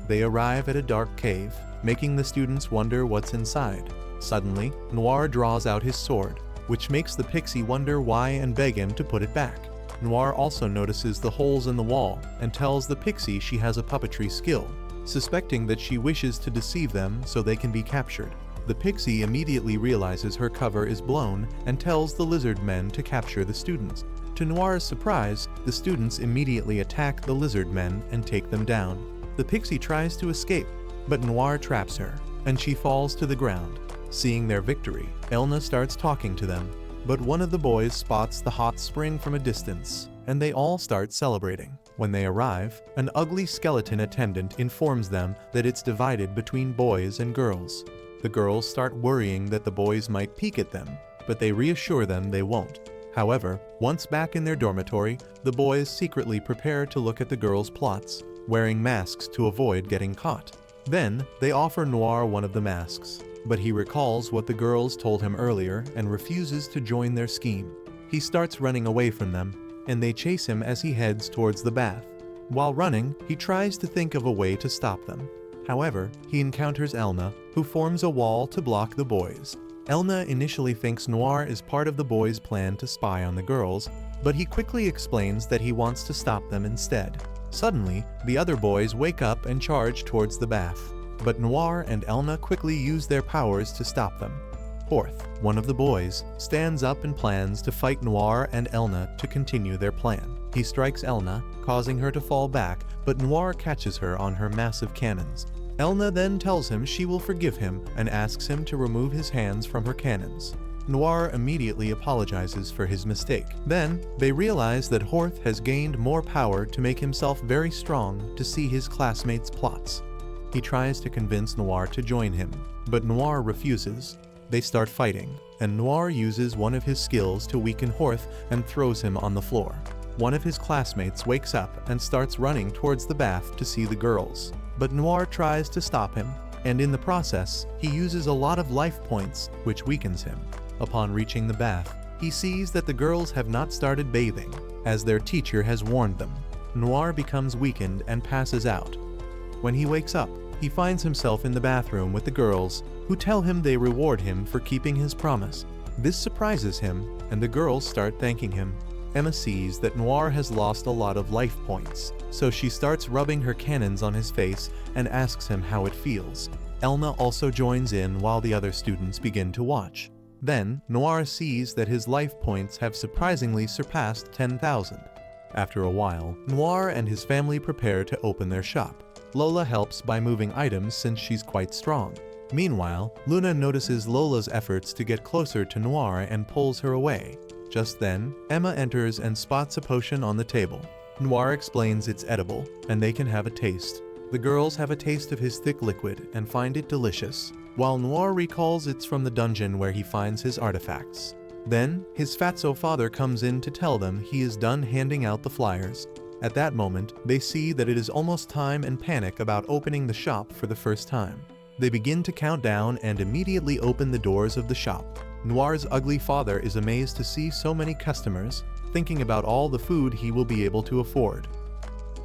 They arrive at a dark cave, making the students wonder what's inside. Suddenly, Noir draws out his sword, which makes the pixie wonder why and beg him to put it back. Noir also notices the holes in the wall and tells the pixie she has a puppetry skill, suspecting that she wishes to deceive them so they can be captured. The pixie immediately realizes her cover is blown and tells the lizard men to capture the students. To Noir's surprise, the students immediately attack the lizard men and take them down. The pixie tries to escape, but Noir traps her, and she falls to the ground. Seeing their victory, Elna starts talking to them, but one of the boys spots the hot spring from a distance, and they all start celebrating. When they arrive, an ugly skeleton attendant informs them that it's divided between boys and girls. The girls start worrying that the boys might peek at them, but they reassure them they won't. However, once back in their dormitory, the boys secretly prepare to look at the girls' plots, wearing masks to avoid getting caught. Then, they offer Noir one of the masks, but he recalls what the girls told him earlier and refuses to join their scheme. He starts running away from them, and they chase him as he heads towards the bath. While running, he tries to think of a way to stop them. However, he encounters Elna, who forms a wall to block the boys. Elna initially thinks Noir is part of the boys' plan to spy on the girls, but he quickly explains that he wants to stop them instead. Suddenly, the other boys wake up and charge towards the bath, but Noir and Elna quickly use their powers to stop them. Fourth, one of the boys stands up and plans to fight Noir and Elna to continue their plan. He strikes Elna, causing her to fall back, but Noir catches her on her massive cannons. Elna then tells him she will forgive him and asks him to remove his hands from her cannons. Noir immediately apologizes for his mistake. Then, they realize that Horth has gained more power to make himself very strong to see his classmates' plots. He tries to convince Noir to join him, but Noir refuses. They start fighting, and Noir uses one of his skills to weaken Horth and throws him on the floor. One of his classmates wakes up and starts running towards the bath to see the girls, but Noir tries to stop him, and in the process, he uses a lot of life points, which weakens him. Upon reaching the bath, he sees that the girls have not started bathing, as their teacher has warned them. Noir becomes weakened and passes out. When he wakes up, he finds himself in the bathroom with the girls, who tell him they reward him for keeping his promise. This surprises him, and the girls start thanking him. Emma sees that Noir has lost a lot of life points, so she starts rubbing her cannons on his face and asks him how it feels. Elna also joins in while the other students begin to watch. Then, Noir sees that his life points have surprisingly surpassed 10,000. After a while, Noir and his family prepare to open their shop. Lola helps by moving items since she's quite strong. Meanwhile, Luna notices Lola's efforts to get closer to Noir and pulls her away. Just then, Emma enters and spots a potion on the table. Noir explains it's edible, and they can have a taste. The girls have a taste of his thick liquid and find it delicious, while Noir recalls it's from the dungeon where he finds his artifacts. Then, his fatso father comes in to tell them he is done handing out the flyers. At that moment, they see that it is almost time and panic about opening the shop for the first time. They begin to count down and immediately open the doors of the shop. Noir's ugly father is amazed to see so many customers, thinking about all the food he will be able to afford.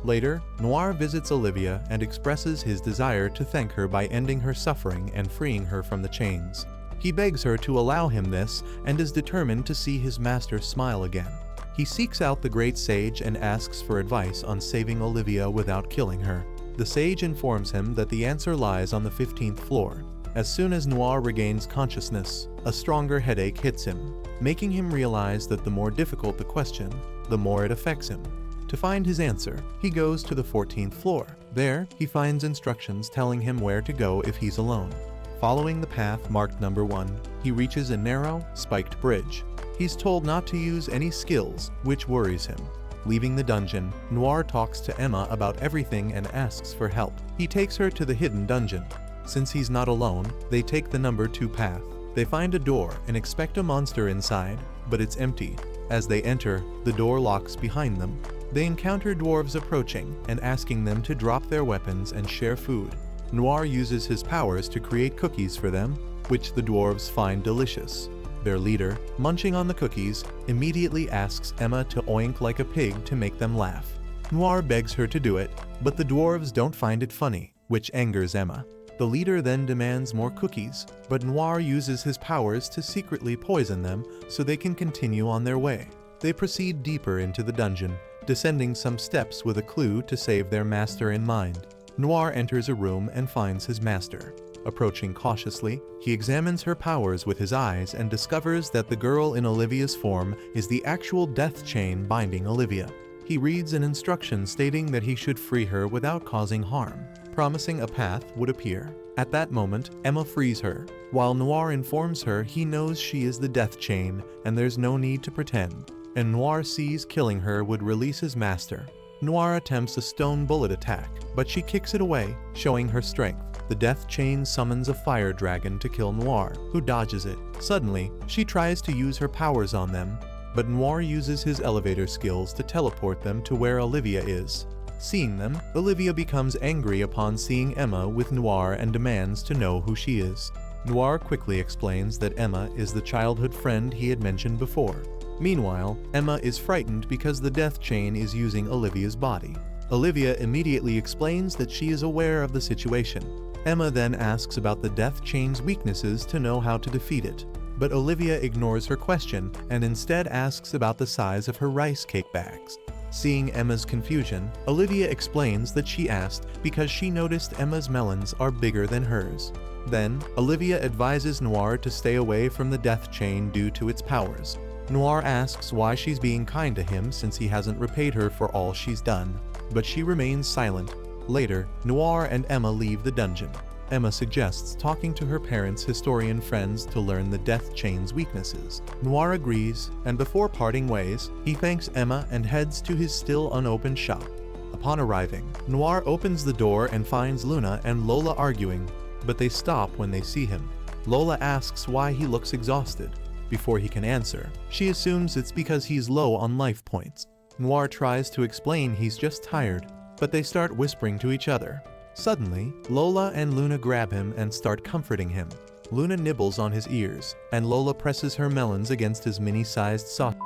Later, Noir visits Olivia and expresses his desire to thank her by ending her suffering and freeing her from the chains. He begs her to allow him this and is determined to see his master smile again. He seeks out the great sage and asks for advice on saving Olivia without killing her. The sage informs him that the answer lies on the 15th floor. As soon as Noir regains consciousness, a stronger headache hits him, making him realize that the more difficult the question, the more it affects him. To find his answer, he goes to the 14th floor. There, he finds instructions telling him where to go if he's alone. Following the path marked number 1, he reaches a narrow, spiked bridge. He's told not to use any skills, which worries him. Leaving the dungeon, Noir talks to Emma about everything and asks for help. He takes her to the hidden dungeon. Since he's not alone, they take the number 2 path. They find a door and expect a monster inside, but it's empty. As they enter, the door locks behind them. They encounter dwarves approaching and asking them to drop their weapons and share food. Noir uses his powers to create cookies for them, which the dwarves find delicious. Their leader, munching on the cookies, immediately asks Emma to oink like a pig to make them laugh. Noir begs her to do it, but the dwarves don't find it funny, which angers Emma. The leader then demands more cookies, but Noir uses his powers to secretly poison them so they can continue on their way. They proceed deeper into the dungeon, descending some steps with a clue to save their master in mind. Noir enters a room and finds his master. Approaching cautiously, he examines her powers with his eyes and discovers that the girl in Olivia's form is the actual death chain binding Olivia. He reads an instruction stating that he should free her without causing harm. Promising a path would appear. At that moment, Emma frees her, while Noir informs her he knows she is the death chain and there's no need to pretend, and Noir sees killing her would release his master. Noir attempts a stone bullet attack, but she kicks it away, showing her strength. The death chain summons a fire dragon to kill Noir, who dodges it. Suddenly, she tries to use her powers on them, but Noir uses his elevator skills to teleport them to where Olivia is. Seeing them, Olivia becomes angry upon seeing Emma with Noir and demands to know who she is. Noir quickly explains that Emma is the childhood friend he had mentioned before. Meanwhile, Emma is frightened because the death chain is using Olivia's body. Olivia immediately explains that she is aware of the situation. Emma then asks about the death chain's weaknesses to know how to defeat it, but Olivia ignores her question and instead asks about the size of her rice cake bags. Seeing Emma's confusion, Olivia explains that she asked because she noticed Emma's melons are bigger than hers. Then, Olivia advises Noir to stay away from the death chain due to its powers. Noir asks why she's being kind to him since he hasn't repaid her for all she's done, but she remains silent. Later, Noir and Emma leave the dungeon. Emma suggests talking to her parents' historian friends to learn the death chain's weaknesses. Noir agrees, and before parting ways, he thanks Emma and heads to his still unopened shop. Upon arriving, Noir opens the door and finds Luna and Lola arguing, but they stop when they see him. Lola asks why he looks exhausted. Before he can answer, she assumes it's because he's low on life points. Noir tries to explain he's just tired, but they start whispering to each other. Suddenly, Lola and Luna grab him and start comforting him. Luna nibbles on his ears, and Lola presses her melons against his mini-sized sausage,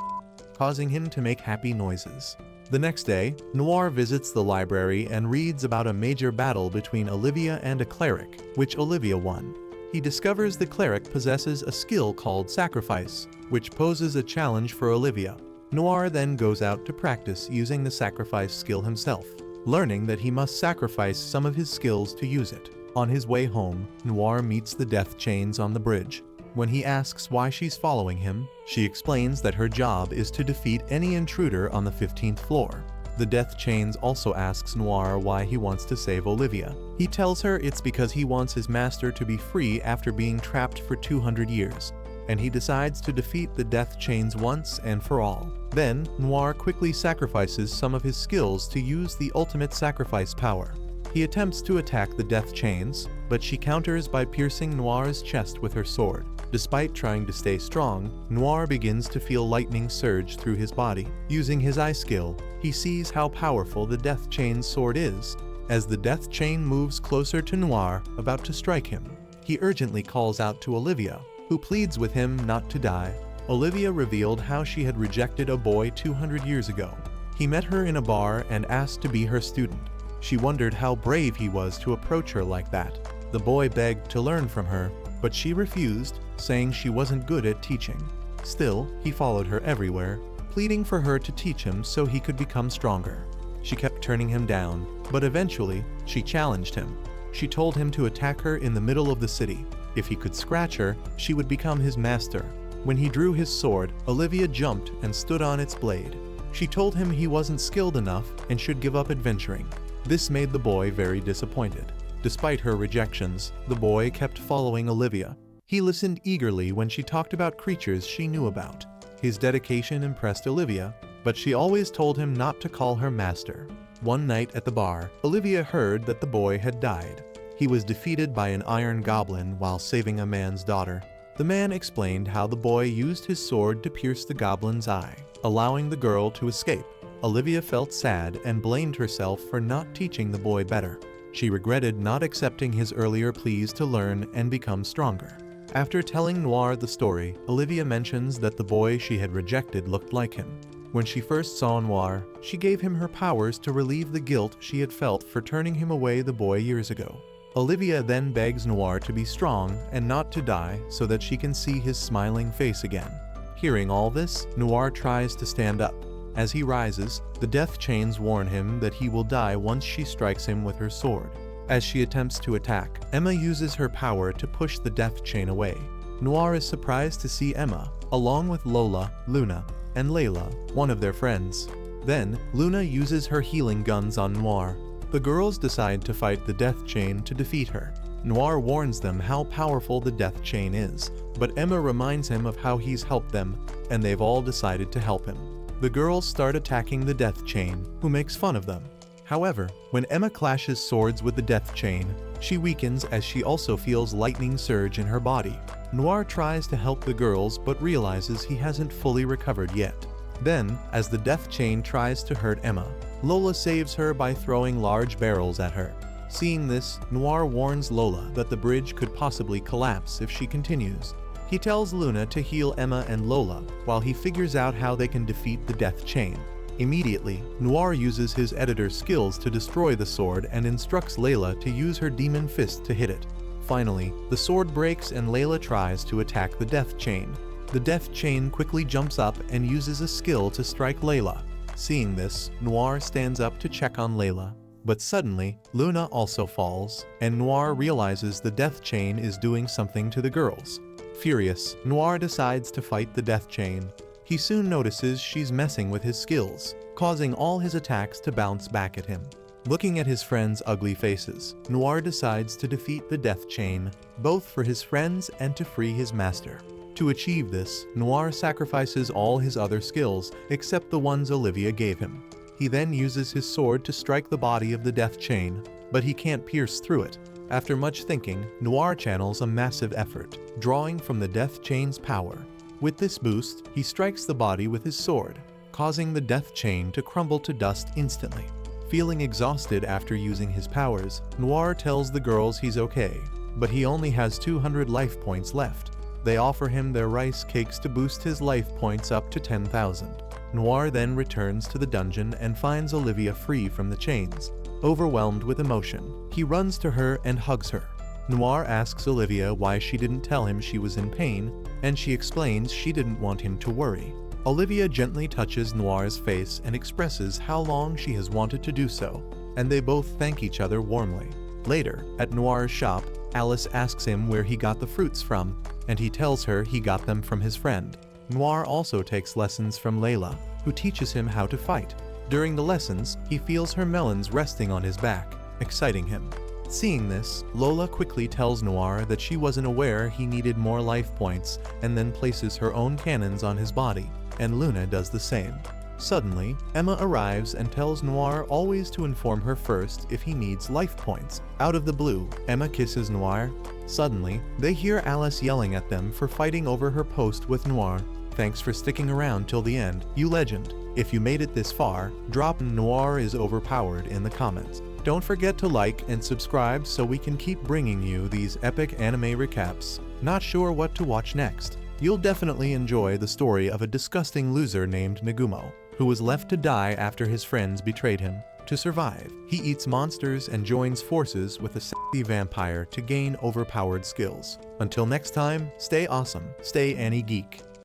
causing him to make happy noises. The next day, Noir visits the library and reads about a major battle between Olivia and a cleric, which Olivia won. He discovers the cleric possesses a skill called sacrifice, which poses a challenge for Olivia. Noir then goes out to practice using the sacrifice skill himself, learning that he must sacrifice some of his skills to use it. On his way home, Noir meets the death chains on the bridge. When he asks why she's following him, she explains that her job is to defeat any intruder on the 15th floor. The death chains also asks Noir why he wants to save Olivia. He tells her it's because he wants his master to be free after being trapped for 200 years, and he decides to defeat the death chains once and for all. Then, Noir quickly sacrifices some of his skills to use the ultimate sacrifice power. He attempts to attack the death chains, but she counters by piercing Noir's chest with her sword. Despite trying to stay strong, Noir begins to feel lightning surge through his body. Using his eye skill, he sees how powerful the death chain's sword is. As the death chain moves closer to Noir, about to strike him, he urgently calls out to Olivia, who pleads with him not to die. Olivia revealed how she had rejected a boy 200 years ago. He met her in a bar and asked to be her student. She wondered how brave he was to approach her like that. The boy begged to learn from her, but she refused, saying she wasn't good at teaching. Still, he followed her everywhere, pleading for her to teach him so he could become stronger. She kept turning him down, but eventually, she challenged him. She told him to attack her in the middle of the city. If he could scratch her, she would become his master. When he drew his sword, Olivia jumped and stood on its blade. She told him he wasn't skilled enough and should give up adventuring. This made the boy very disappointed. Despite her rejections, the boy kept following Olivia. He listened eagerly when she talked about creatures she knew about. His dedication impressed Olivia, but she always told him not to call her master. One night at the bar, Olivia heard that the boy had died. He was defeated by an iron goblin while saving a man's daughter. The man explained how the boy used his sword to pierce the goblin's eye, allowing the girl to escape. Olivia felt sad and blamed herself for not teaching the boy better. She regretted not accepting his earlier pleas to learn and become stronger. After telling Noir the story, Olivia mentions that the boy she had rejected looked like him. When she first saw Noir, she gave him her powers to relieve the guilt she had felt for turning him away the boy years ago. Olivia then begs Noir to be strong and not to die so that she can see his smiling face again. Hearing all this, Noir tries to stand up. As he rises, the death chains warn him that he will die once she strikes him with her sword. As she attempts to attack, Emma uses her power to push the death chain away. Noir is surprised to see Emma, along with Lola, Luna, and Layla, one of their friends. Then, Luna uses her healing guns on Noir. The girls decide to fight the death chain to defeat her. Noir warns them how powerful the death chain is, but Emma reminds him of how he's helped them, and they've all decided to help him. The girls start attacking the death chain, who makes fun of them. However, when Emma clashes swords with the death chain, she weakens as she also feels lightning surge in her body. Noir tries to help the girls but realizes he hasn't fully recovered yet. Then, as the death chain tries to hurt Emma, Lola saves her by throwing large barrels at her. Seeing this, Noir warns Lola that the bridge could possibly collapse if she continues. He tells Luna to heal Emma and Lola while he figures out how they can defeat the death chain. Immediately, Noir uses his editor's skills to destroy the sword and instructs Layla to use her demon fist to hit it. Finally, the sword breaks and Layla tries to attack the death chain. The death chain quickly jumps up and uses a skill to strike Layla. Seeing this, Noir stands up to check on Layla. But suddenly, Luna also falls, and Noir realizes the death chain is doing something to the girls. Furious, Noir decides to fight the death chain. He soon notices she's messing with his skills, causing all his attacks to bounce back at him. Looking at his friends' ugly faces, Noir decides to defeat the death chain, both for his friends and to free his master. To achieve this, Noir sacrifices all his other skills except the ones Olivia gave him. He then uses his sword to strike the body of the death chain, but he can't pierce through it. After much thinking, Noir channels a massive effort, drawing from the death chain's power. With this boost, he strikes the body with his sword, causing the death chain to crumble to dust instantly. Feeling exhausted after using his powers, Noir tells the girls he's okay, but he only has 200 life points left. They offer him their rice cakes to boost his life points up to 10,000. Noir then returns to the dungeon and finds Olivia free from the chains. Overwhelmed with emotion, he runs to her and hugs her. Noir asks Olivia why she didn't tell him she was in pain, and she explains she didn't want him to worry. Olivia gently touches Noir's face and expresses how long she has wanted to do so, and they both thank each other warmly. Later, at Noir's shop, Alice asks him where he got the fruits from, and he tells her he got them from his friend. Noir also takes lessons from Layla, who teaches him how to fight. During the lessons, he feels her melons resting on his back, exciting him. Seeing this, Lola quickly tells Noir that she wasn't aware he needed more life points and then places her own cannons on his body, and Luna does the same. Suddenly, Emma arrives and tells Noir always to inform her first if he needs life points. Out of the blue, Emma kisses Noir. Suddenly, they hear Alice yelling at them for fighting over her post with Noir. Thanks for sticking around till the end, you legend. If you made it this far, drop Noir is overpowered in the comments. Don't forget to like and subscribe so we can keep bringing you these epic anime recaps. Not sure what to watch next? You'll definitely enjoy the story of a disgusting loser named Nagumo, who was left to die after his friends betrayed him. To survive, he eats monsters and joins forces with a sexy vampire to gain overpowered skills. Until next time, stay awesome, stay AniGeek.